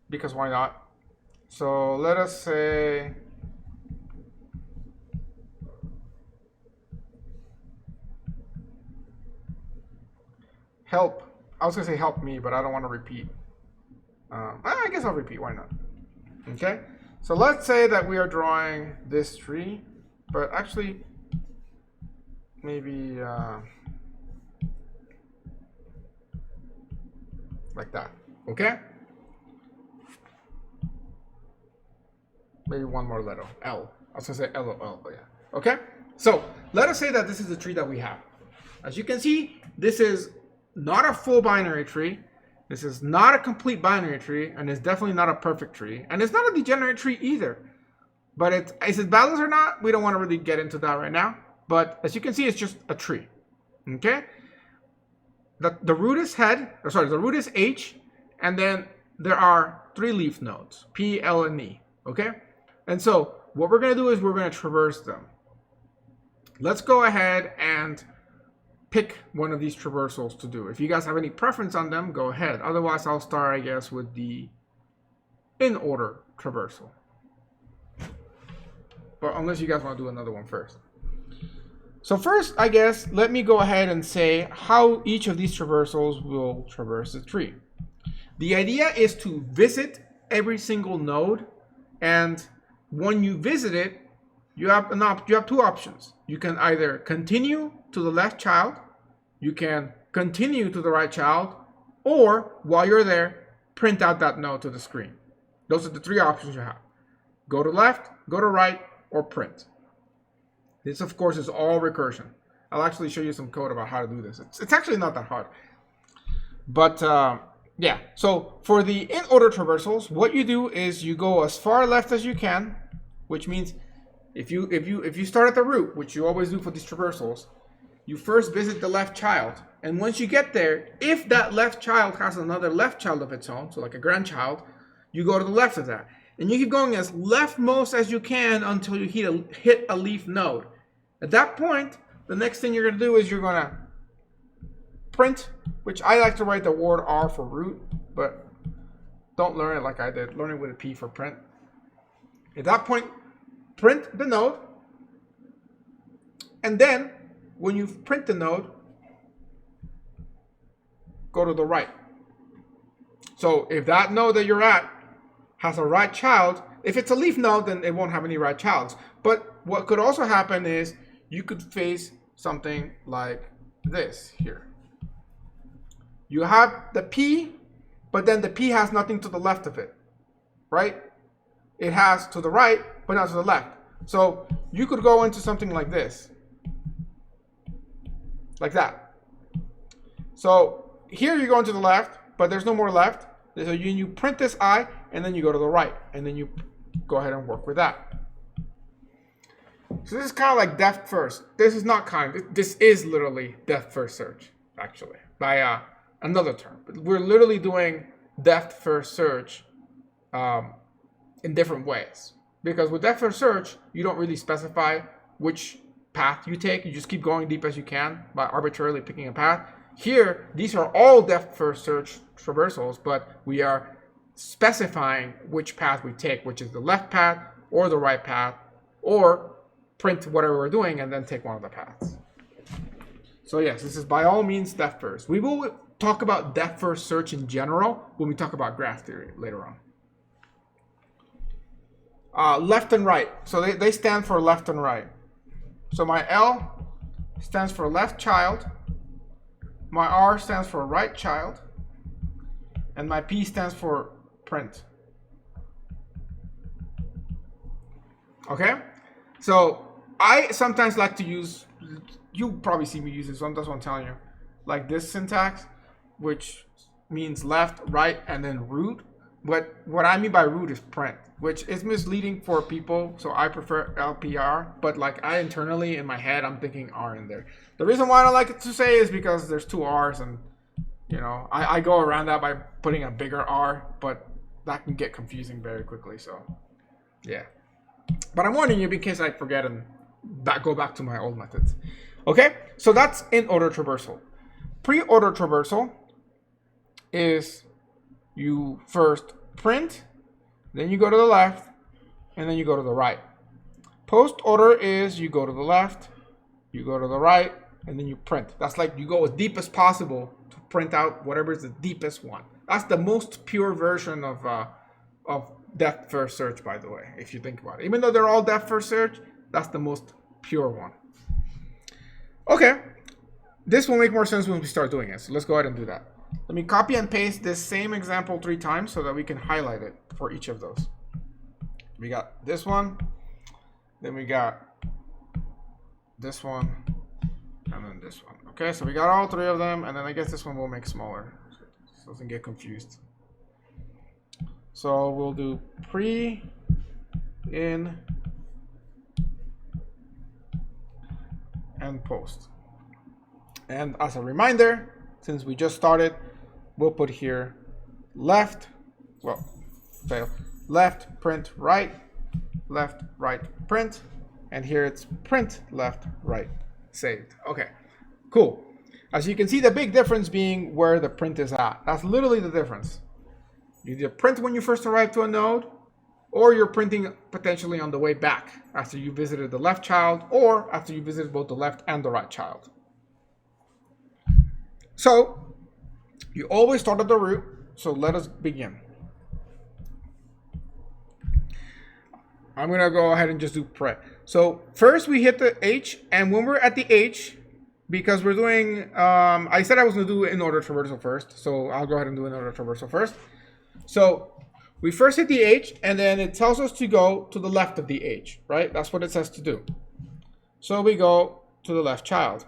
Speaker 1: because why not? So let us say help. I was going to say help me, but I don't want to repeat. I guess I'll repeat. Why not? Okay? So let's say that we are drawing this tree, but actually maybe like that. Okay? Maybe one more letter. L. I was going to say LOL, but yeah. Okay? So let us say that this is the tree that we have. As you can see, this is not a full binary tree. This is not a complete binary tree, and it's definitely not a perfect tree. And it's not a degenerate tree either. But is it balanced or not? We don't want to really get into that right now. But as you can see, it's just a tree. Okay? The root is the root is H, and then there are 3 leaf nodes, P, L, and E. Okay? And so what we're going to do is we're going to traverse them. Let's go ahead and pick one of these traversals to do. If you guys have any preference on them, go ahead. Otherwise, I'll start, I guess, with the in order traversal. But unless you guys want to do another one first. So first, I guess, let me go ahead and say how each of these traversals will traverse the tree. The idea is to visit every single node, and when you visit it, you have 2 options. You can either continue to the left child, you can continue to the right child, or while you're there, print out that node to the screen. Those are the 3 options you have. Go to left, go to right, or print. This, of course, is all recursion. I'll actually show you some code about how to do this. It's actually not that hard. But yeah, so for the in-order traversals, what you do is you go as far left as you can, which means if you start at the root, which you always do for these traversals, you first visit the left child. And once you get there, if that left child has another left child of its own, so like a grandchild, you go to the left of that. And you keep going as leftmost as you can until you hit a leaf node. At that point, the next thing you're going to do is you're going to print, which I like to write the word R for root, but don't learn it like I did. Learn it with a P for print. At that point, print the node, and then when you print the node, go to the right. So if that node that you're at has a right child, if it's a leaf node, then it won't have any right childs. But what could also happen is you could face something like this here. You have the P, but then the P has nothing to the left of it, right? It has to the right, but not to the left. So you could go into something like this, like that. So here you go into the left, but there's no more left. So you print this I, and then you go to the right, and then you go ahead and work with that. So this is kind of like depth first. This is not this is literally depth first search, actually, by another term. But we're literally doing depth first search in different ways. Because with depth first search, you don't really specify which path you take. You just keep going deep as you can by arbitrarily picking a path. Here, these are all depth first search traversals, but we are specifying which path we take, which is the left path or the right path, or print whatever we're doing and then take one of the paths. So yes, this is by all means depth first. We will talk about depth first search in general when we talk about graph theory later on. Left and right. So they stand for left and right. So my L stands for left child. My R stands for right child. And my P stands for print. Okay? So I sometimes like to use, you probably see me use this one, that's what I'm telling you. Like this syntax, which means left, right, and then root. But what I mean by root is print, which is misleading for people. So I prefer LPR, but like I internally in my head, I'm thinking R in there. The reason why I don't like it to say is because there's two R's, and you know, I go around that by putting a bigger R, but that can get confusing very quickly. So yeah, but I'm warning you in case I forget and go back to my old methods. Okay, so that's in order traversal. Pre-order traversal is you first print, then you go to the left, and then you go to the right. Post-order is you go to the left, you go to the right, and then you print. That's like you go as deep as possible to print out whatever is the deepest one. That's the most pure version of depth first search, by the way, if you think about it. Even though they're all depth first search, that's the most pure one. Okay, this will make more sense when we start doing it. So let's go ahead and do that. Let me copy and paste this same example 3 times so that we can highlight it for each of those. We got this one, then we got this one, and then this one. Okay, so we got all 3 of them, and then I guess this one will make smaller so it doesn't get confused. So we'll do pre, in, and post. And as a reminder, since we just started, we'll put here left, left, print, right, left, right, print, and here it's print, left, right, saved. Okay, cool. As you can see, the big difference being where the print is at. That's literally the difference. You either print when you first arrive to a node, or you're printing potentially on the way back after you visited the left child, or after you visited both the left and the right child. So you always start at the root, so let us begin. I'm gonna go ahead and just do print. So first we hit the H, and when we're at the H, because we're doing, I said I was gonna do in order traversal first, so I'll go ahead and do in order traversal first. So we first hit the H, and then it tells us to go to the left of the H, right? That's what it says to do. So we go to the left child.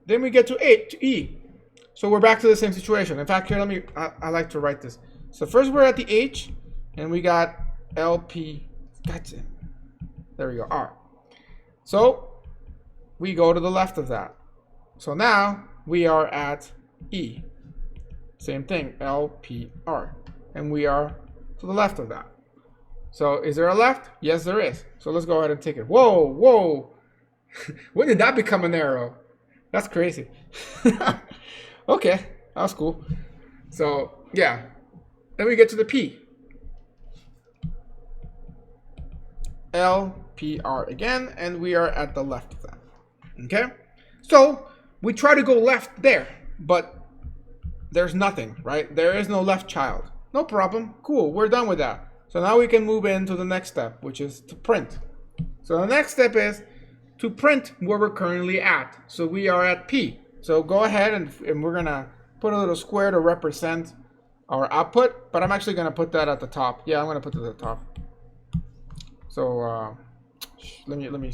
Speaker 1: Then we get to E. So we're back to the same situation. In fact, here, I like to write this. So first we're at the H, and we got LP, gotcha. There we go, R. So we go to the left of that. So now we are at E. Same thing, LPR. And we are to the left of that. So is there a left? Yes, there is. So let's go ahead and take it. Whoa, whoa. When did that become an arrow? That's crazy. Okay, that was cool. So yeah, then we get to the P. LPR again, and we are at the left of that. Okay, so we try to go left there, but there's nothing, right? There is no left child. No problem. Cool, we're done with that. So now we can move into the next step, which is to print. So the next step is to print where we're currently at. So we are at P. So go ahead and we're gonna put a little square to represent our output, but I'm actually gonna put that at the top. Yeah, I'm gonna put it at the top. So Let me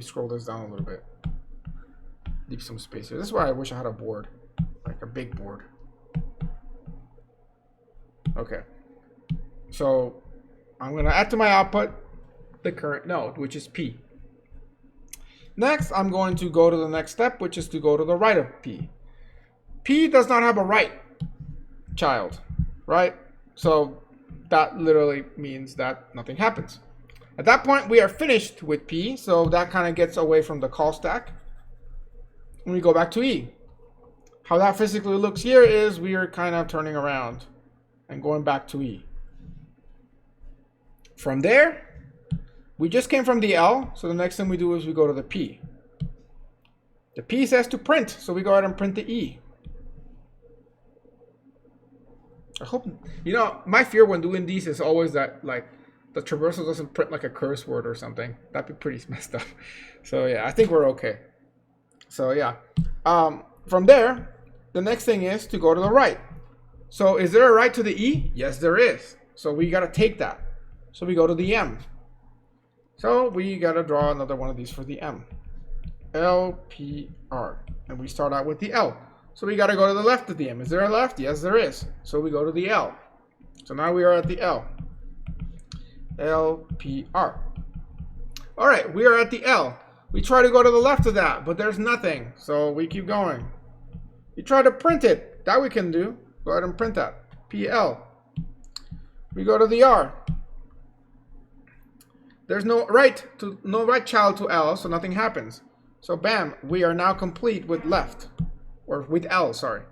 Speaker 1: scroll this down a little bit. Leave some space here. This is why I wish I had a board, like a big board. Okay. So I'm gonna add to my output the current node, which is P. Next, I'm going to go to the next step, which is to go to the right of P. P does not have a right child, right? So that literally means that nothing happens. At that point, we are finished with P, so that kind of gets away from the call stack. And we go back to E. How that physically looks here is we are kind of turning around and going back to E. From there, we just came from the L, so the next thing we do is we go to the P. The P says to print, so we go ahead and print the E. I hope, you know, my fear when doing these is always that, like, the traversal doesn't print like a curse word or something. That'd be pretty messed up. So yeah, I think we're okay. So yeah. From there, the next thing is to go to the right. So is there a right to the E? Yes, there is. So we got to take that. So we go to the M. So we got to draw another one of these for the M. L, P, R. And we start out with the L. So we got to go to the left of the M. Is there a left? Yes, there is. So we go to the L. So now we are at the L. L, P, R. All right, we are at the L. We try to go to the left of that, but there's nothing. So we keep going. We try to print it. That we can do. Go ahead and print that. PL. We go to the R. There's no right child to L, so nothing happens. So bam, we are now complete with left. Or with L, sorry.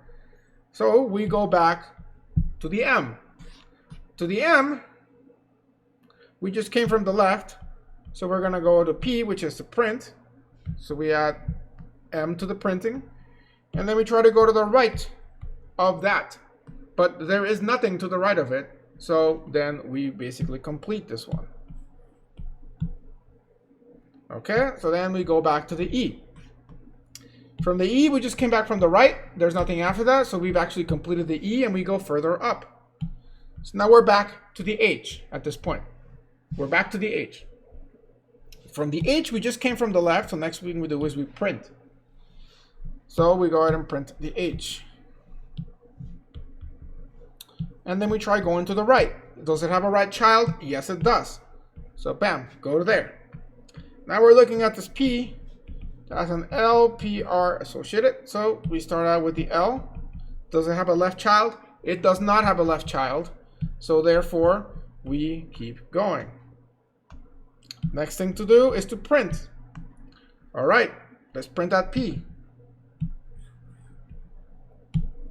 Speaker 1: So we go back to the M. To the M, we just came from the left. So we're going to go to P, which is to print. So we add M to the printing. And then we try to go to the right of that. But there is nothing to the right of it. So then we basically complete this one. Okay, so then we go back to the E. From the E, we just came back from the right. There's nothing after that. So we've actually completed the E and we go further up. So now we're back to the H at this point. We're back to the H. From the H, we just came from the left. So next thing we do is we print. So we go ahead and print the H. And then we try going to the right. Does it have a right child? Yes, it does. So bam, go to there. Now we're looking at this P. That's an L, P, R associated. So we start out with the L. Does it have a left child? It does not have a left child. So therefore, we keep going. Next thing to do is to print. All right, let's print that P.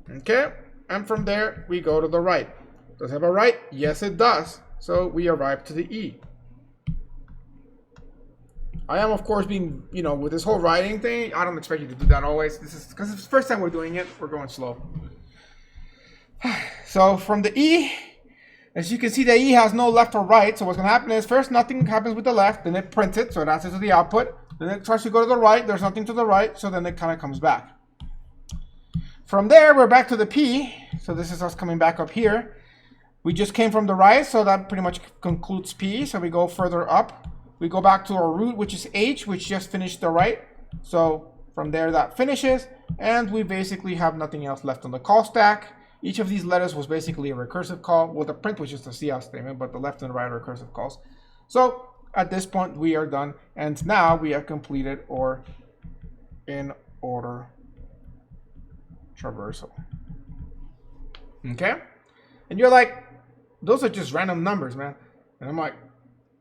Speaker 1: Okay, and from there, we go to the right. Does it have a right? Yes, it does. So we arrive to the E. I am, of course, being, you know, with this whole writing thing, I don't expect you to do that always. This is because it's the first time we're doing it. We're going slow. So from the E, as you can see, the E has no left or right. So what's going to happen is first, nothing happens with the left. Then it prints it. So it adds it to the output. Then it tries to go to the right. There's nothing to the right. So then it kind of comes back. From there, we're back to the P. So this is us coming back up here. We just came from the right. So that pretty much concludes P. So we go further up. We go back to our root, which is H, which just finished the right. So from there, that finishes. And we basically have nothing else left on the call stack. Each of these letters was basically a recursive call. Well, the print was just a cout statement, but the left and right are recursive calls. So at this point, we are done. And now we have completed our in order traversal. Okay? And you're like, those are just random numbers, man. And I'm like,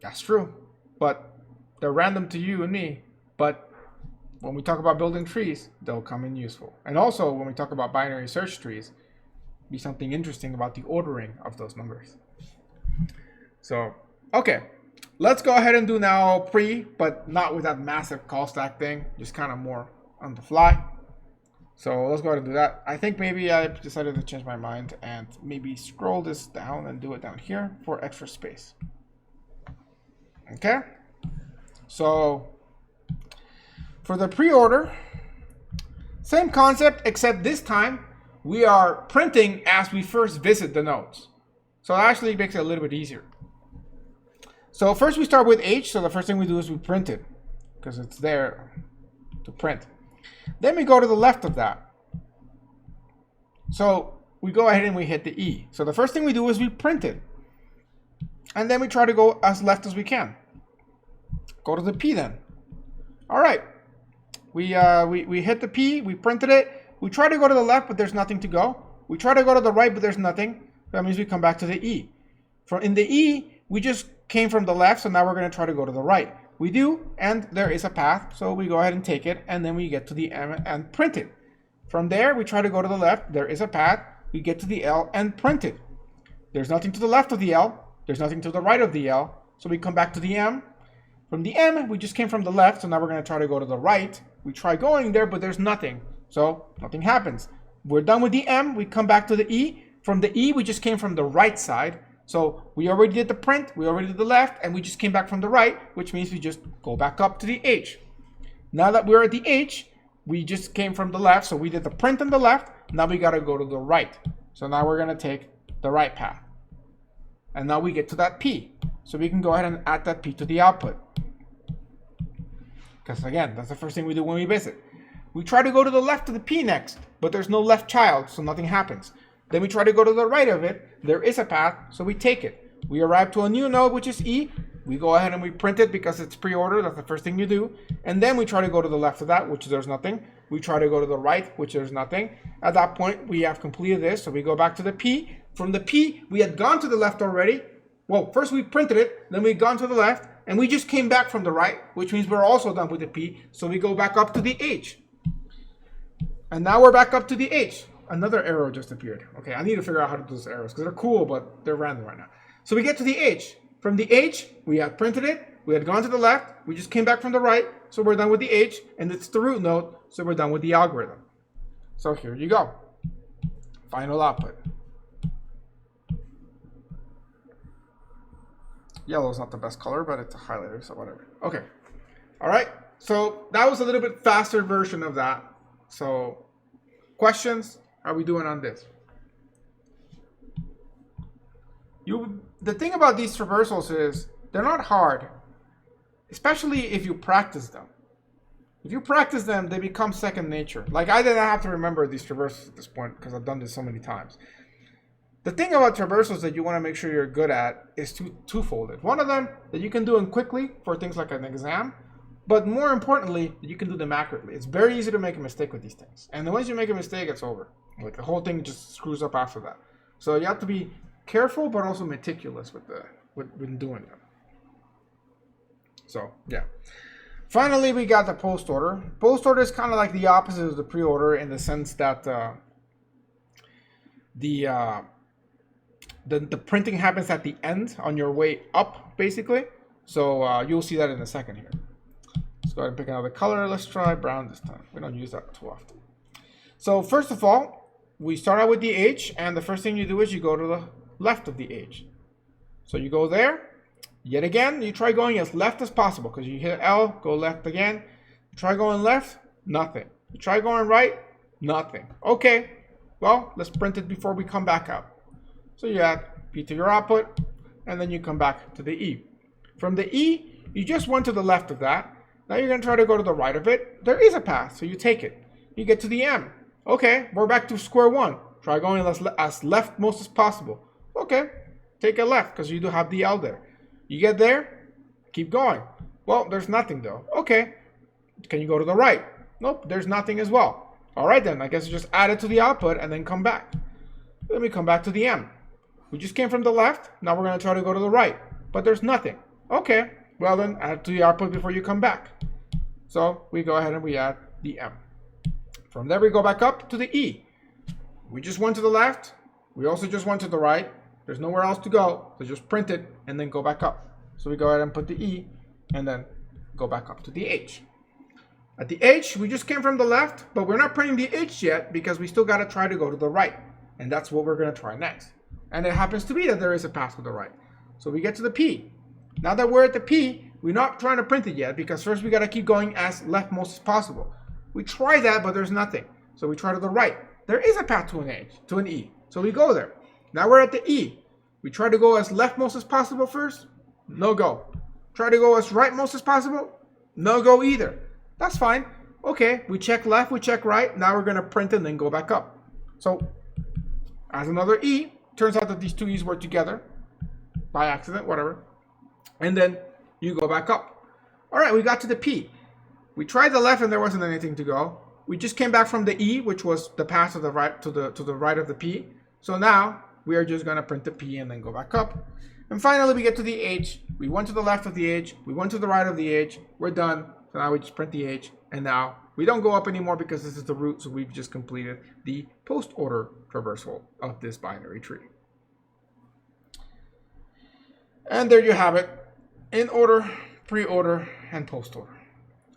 Speaker 1: that's true. But they're random to you and me. But when we talk about building trees, they'll come in useful. And also, when we talk about binary search trees, be something interesting about the ordering of those numbers. So, okay. Let's go ahead and do now pre, but not with that massive call stack thing. Just kind of more on the fly. So let's go ahead and do that. I think maybe I decided to change my mind and maybe scroll this down and do it down here for extra space. Okay, so for the pre-order, same concept, except this time we are printing as we first visit the nodes. So it actually makes it a little bit easier. So first we start with H. So the first thing we do is we print it because it's there to print. Then we go to the left of that. So we go ahead and we hit the E. So the first thing we do is we print it. And then we try to go as left as we can. Go to the P then. All right. We hit the P, we printed it. We try to go to the left, but there's nothing to go. We try to go to the right, but there's nothing. That means we come back to the E. In the E, we just came from the left, so now we're going to try to go to the right. We do, and there is a path, so we go ahead and take it, and then we get to the M and print it. From there, we try to go to the left. There is a path. We get to the L and print it. There's nothing to the left of the L. There's nothing to the right of the L, so we come back to the M. From the M, we just came from the left, so now we're going to try to go to the right. We try going there, but there's nothing, so nothing happens. We're done with the M. We come back to the E. From the E, we just came from the right side. So we already did the print, we already did the left, and we just came back from the right, which means we just go back up to the H. Now that we're at the H, we just came from the left, so we did the print on the left. Now we got to go to the right. So now we're going to take the right path. And now we get to that P. So we can go ahead and add that P to the output. Because again, that's the first thing we do when we visit. We try to go to the left of the P next, but there's no left child, so nothing happens. Then we try to go to the right of it. There is a path, so we take it. We arrive to a new node, which is E. We go ahead and we print it because it's pre-ordered. That's the first thing you do. And then we try to go to the left of that, which there's nothing. We try to go to the right, which there's nothing. At that point, we have completed this, so we go back to the P. From the P, we had gone to the left already. Well, first we printed it, then we had gone to the left, and we just came back from the right, which means we're also done with the P. So we go back up to the H. And now we're back up to the H. Another arrow just appeared. Okay, I need to figure out how to do those arrows because they're cool, but they're random right now. So we get to the H. From the H, we had printed it. We had gone to the left. We just came back from the right. So we're done with the H, and it's the root node. So we're done with the algorithm. So here you go. Final output. Yellow is not the best color, but it's a highlighter, so whatever. Okay. All right. So that was a little bit faster version of that. So questions? How are we doing on this? The thing about these traversals is they're not hard, especially if you practice them. If you practice them, they become second nature. Like I didn't have to remember these traversals at this point because I've done this so many times. The thing about traversals that you want to make sure you're good at is twofold. One of them that you can do them quickly for things like an exam, but more importantly, that you can do them accurately. It's very easy to make a mistake with these things. And once you make a mistake, it's over. Like the whole thing just screws up after that. So you have to be careful, but also meticulous when doing them. So yeah. Finally, we got the post order. Post order is kind of like the opposite of the pre-order in the sense that the printing happens at the end on your way up, basically. So you'll see that in a second here. Let's go ahead and pick another color. Let's try brown this time. We don't use that too often. So first of all, we start out with the H, and the first thing you do is you go to the left of the H. So you go there. Yet again, you try going as left as possible because you hit L, go left again. You try going left, nothing. You try going right, nothing. Okay, well, let's print it before we come back out. So you add P to your output, and then you come back to the E. From the E, you just went to the left of that. Now you're going to try to go to the right of it. There is a path, so you take it. You get to the M. Okay, we're back to square one. Try going as leftmost as possible. Okay, take a left because you do have the L there. You get there, keep going. Well, there's nothing though. Okay, can you go to the right? Nope, there's nothing as well. All right then, I guess you just add it to the output and then come back. Then we come back to the M. We just came from the left. Now we're going to try to go to the right, but there's nothing. Okay, well then add it to the output before you come back. So we go ahead and we add the M. From there we go back up to the E. We just went to the left. We also just went to the right. There's nowhere else to go, so just print it and then go back up. So we go ahead and put the E and then go back up to the H. At the H, we just came from the left, but we're not printing the H yet because we still got to try to go to the right. And that's what we're going to try next. And it happens to be that there is a path to the right. So we get to the P. Now that we're at the P, we're not trying to print it yet because first we got to keep going as leftmost as possible. We try that, but there's nothing. So we try to the right. There is a path to an H, to an E. So we go there. Now we're at the E. We try to go as leftmost as possible first. No go. Try to go as rightmost as possible? No go either. That's fine. Okay, we check left, we check right. Now we're going to print and then go back up. So as another E, turns out that these two E's work together by accident, whatever. And then you go back up. All right, we got to the P. We tried the left and there wasn't anything to go. We just came back from the E, which was the path to the right to the right of the P. So now we are just going to print the P and then go back up. And finally, we get to the H. We went to the left of the H. We went to the right of the H. We're done. So now we just print the H. And now we don't go up anymore because this is the root. So we've just completed the post-order traversal of this binary tree. And there you have it. In order, pre-order, and post-order.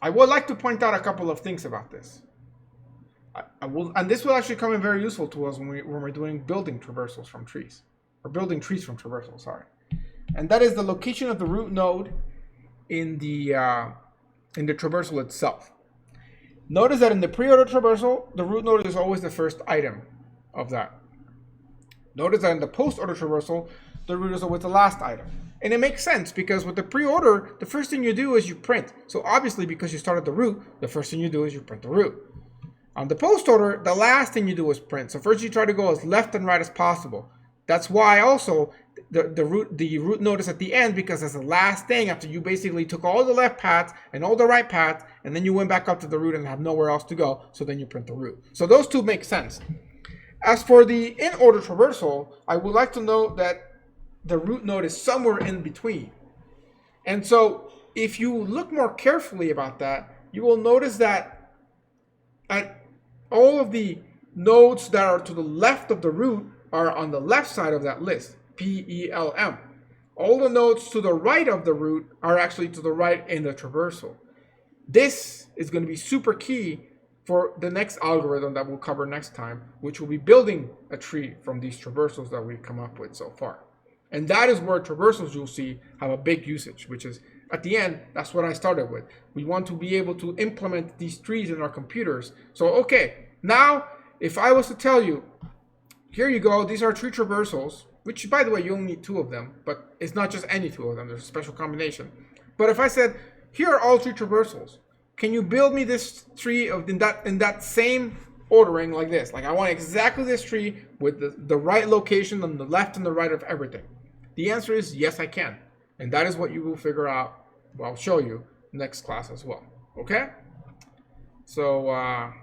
Speaker 1: I would like to point out a couple of things about this. And this will actually come in very useful to us when we're doing building traversals from trees. Or building trees from traversals, sorry. And that is the location of the root node in the traversal itself. Notice that in the pre-order traversal, the root node is always the first item of that. Notice that in the post-order traversal, the root is always the last item. And it makes sense because with the pre-order, the first thing you do is you print. So obviously, because you started the root, the first thing you do is you print the root. On the post-order, the last thing you do is print. So first you try to go as left and right as possible. That's why also the root node is at the end, because as the last thing after you basically took all the left paths and all the right paths, and then you went back up to the root and have nowhere else to go, so then you print the root. So those two make sense. As for the in-order traversal, I would like to note that the root node is somewhere in between. And so if you look more carefully about that, you will notice that at all of the nodes that are to the left of the root are on the left side of that list, P-E-L-M. All the nodes to the right of the root are actually to the right in the traversal. This is going to be super key for the next algorithm that we'll cover next time, which will be building a tree from these traversals that we've come up with so far. And that is where traversals, you'll see, have a big usage, which is, at the end, that's what I started with. We want to be able to implement these trees in our computers. So, okay, now, if I was to tell you, here you go, these are tree traversals, which, by the way, you only need 2 of them, but it's not just any 2 of them, there's a special combination. But if I said, here are all 3 traversals, can you build me this tree in that same ordering like this? Like, I want exactly this tree with the right location on the left and the right of everything. The answer is yes, I can. And that is what you will figure out. Well, I'll show you next class as well. Okay? So,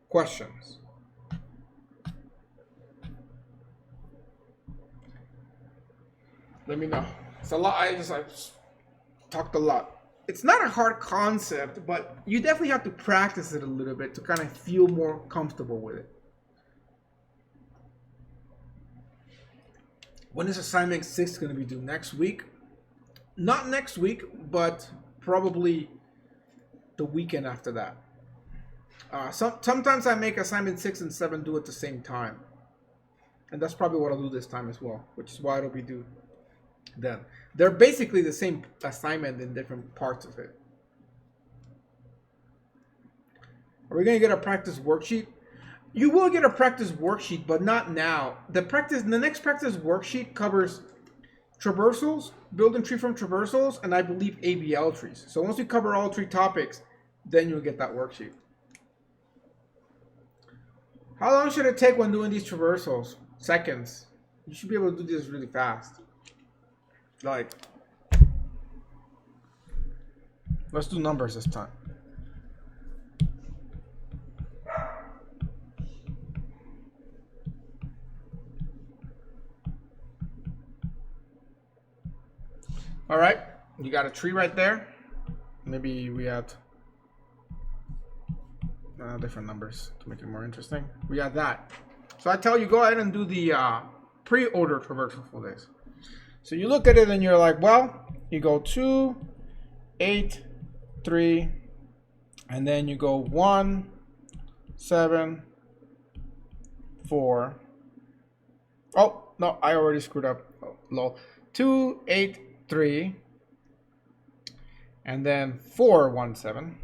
Speaker 1: questions? Let me know. It's a lot. I just talked a lot. It's not a hard concept, but you definitely have to practice it a little bit to kind of feel more comfortable with it. When is assignment 6 going to be due? Next week? Not next week, but probably the weekend after that. Sometimes I make assignment 6 and 7 due at the same time. And that's probably what I'll do this time as well, which is why it'll be due then. They're basically the same assignment in different parts of it. Are we going to get a practice worksheet? You will get a practice worksheet, but not now. The next practice worksheet covers traversals, building tree from traversals, and I believe ABL trees. So once we cover all 3 topics, then you'll get that worksheet. How long should it take when doing these traversals? Seconds. You should be able to do this really fast. Like, let's do numbers this time. All right, you got a tree right there. Maybe we add different numbers to make it more interesting. We got that. So I tell you, go ahead and do the pre-order traversal for this. So you look at it and you're like, well, you go 2, 8, 3, and then you go 1, 7, 4. Oh, no, I already screwed up. Oh, lol. 2, 8, 3, and then 4, 1, 7.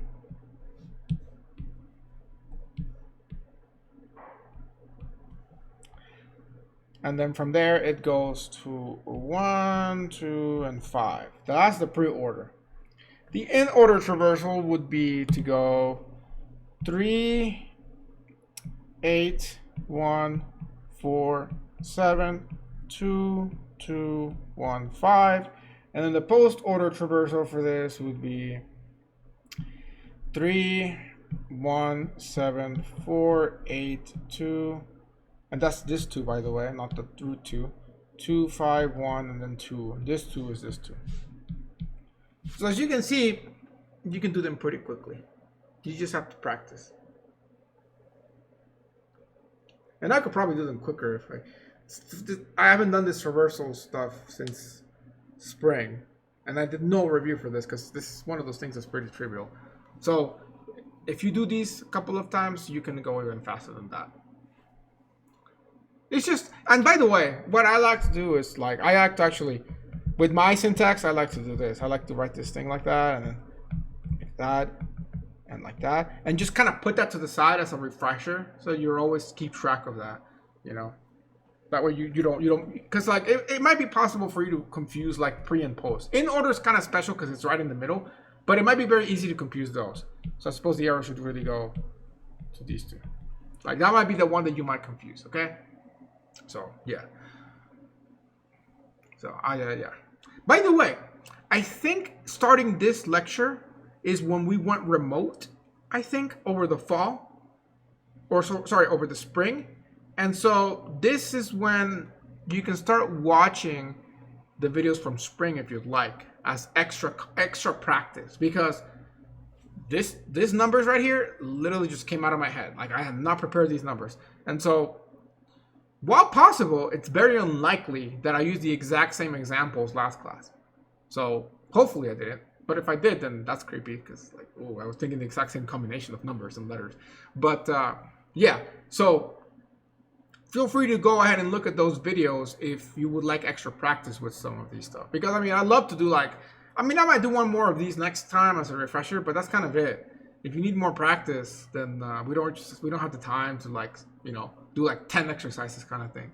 Speaker 1: And then from there it goes to 1, 1, 2, and 5. That's the pre-order. The in-order traversal would be to go 3, 8, 1, 4, 7, 2, 2, 1, 5. And then the post-order traversal for this would be 3, 1, 7, 4, 8, 2. And that's this 2, by the way, not the root 2. 2, 5, 1, and then 2. This 2 is this 2. So as you can see, you can do them pretty quickly. You just have to practice. And I could probably do them quicker if I haven't done this traversal stuff since spring. And I did no review for this because this is one of those things that's pretty trivial. So if you do these a couple of times, you can go even faster than that. It's just, and by the way, what I like to do is like, I like to actually, with my syntax, I like to do this. I like to write this thing like that, and then like that, and like that, and just kind of put that to the side as a refresher, so you always keep track of that, you know. That way you don't, because like it might be possible for you to confuse like pre and post. In order is kind of special because it's right in the middle, but it might be very easy to confuse those. So I suppose the arrow should really go to these two. Like that might be the one that you might confuse. Okay. So yeah. So yeah. By the way, I think starting this lecture is when we went remote. I think over the fall, or sorry, over the spring. And so this is when you can start watching the videos from spring if you'd like, as extra practice, because this numbers right here literally just came out of my head. Like I had not prepared these numbers. And so while possible, it's very unlikely that I use the exact same examples last class. So hopefully I didn't. But if I did, then that's creepy because like, oh, I was thinking the exact same combination of numbers and letters. But yeah, so feel free to go ahead and look at those videos if you would like extra practice with some of these stuff. Because I mean, I love to do like, I mean, I might do one more of these next time as a refresher, but that's kind of it. If you need more practice, then we don't have the time to like, you know, do like 10 exercises kind of thing.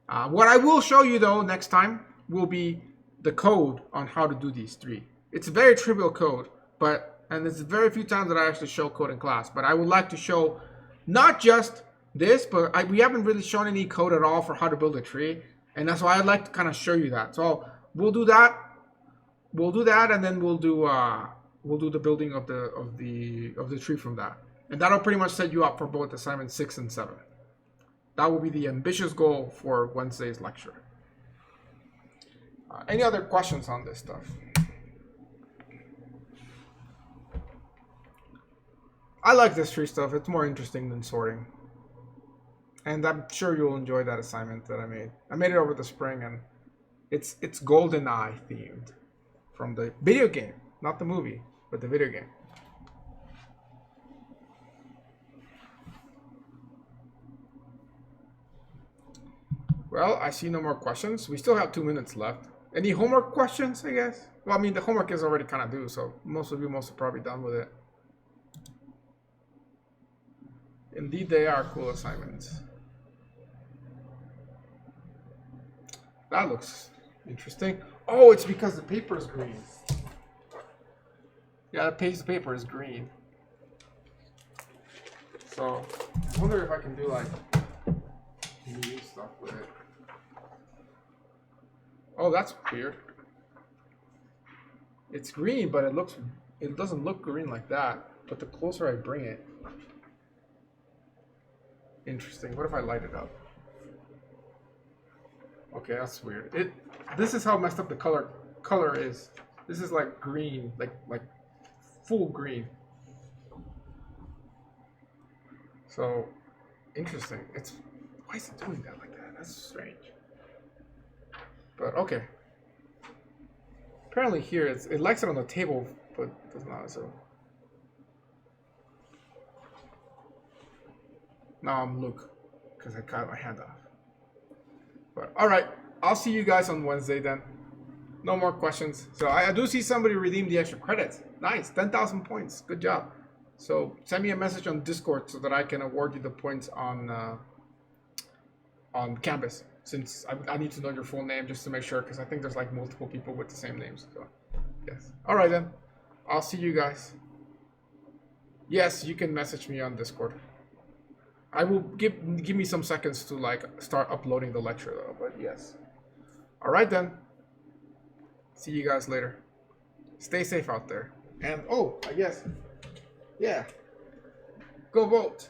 Speaker 1: What I will show you though next time will be the code on how to do these three. It's a very trivial code, and there's very few times that I actually show code in class, but I would like to show not just this, but we haven't really shown any code at all for how to build a tree, and that's why I'd like to kind of show you that. So we'll do that, and then we'll do the building of the tree from that, and that'll pretty much set you up for both assignment 6 and 7. That will be the ambitious goal for Wednesday's lecture. Any other questions on this stuff? I like this tree stuff. It's more interesting than sorting. And I'm sure you'll enjoy that assignment that I made. I made it over the spring, and it's GoldenEye themed from the video game, not the movie, but the video game. Well, I see no more questions. We still have 2 minutes left. Any homework questions, I guess? Well, I mean, the homework is already kind of due, so most of you are probably done with it. Indeed, they are cool assignments. That looks interesting. Oh, it's because the paper is green. Yeah, the piece of paper is green. So, I wonder if I can do like new stuff with it. Oh, that's weird. It's green, but it doesn't look green like that. But the closer I bring it, interesting. What if I light it up? Okay, that's weird. This is how messed up the color is. This is like green, like full green. So interesting. Why is it doing that like that? That's strange. But okay. Apparently here it likes it on the table, but does not. So now I'm Luke because I cut my hand off. But all right, I'll see you guys on Wednesday then. No more questions. So I do see somebody redeem the extra credits. Nice, 10,000 points. Good job. So send me a message on Discord so that I can award you the points on Canvas. since I need to know your full name just to make sure, because I think there's like multiple people with the same names. So, yes. All right then. I'll see you guys. Yes, you can message me on Discord. I will give me some seconds to like start uploading the lecture though. But yes. All right then. See you guys later. Stay safe out there. And oh, I guess, yeah. Go vote.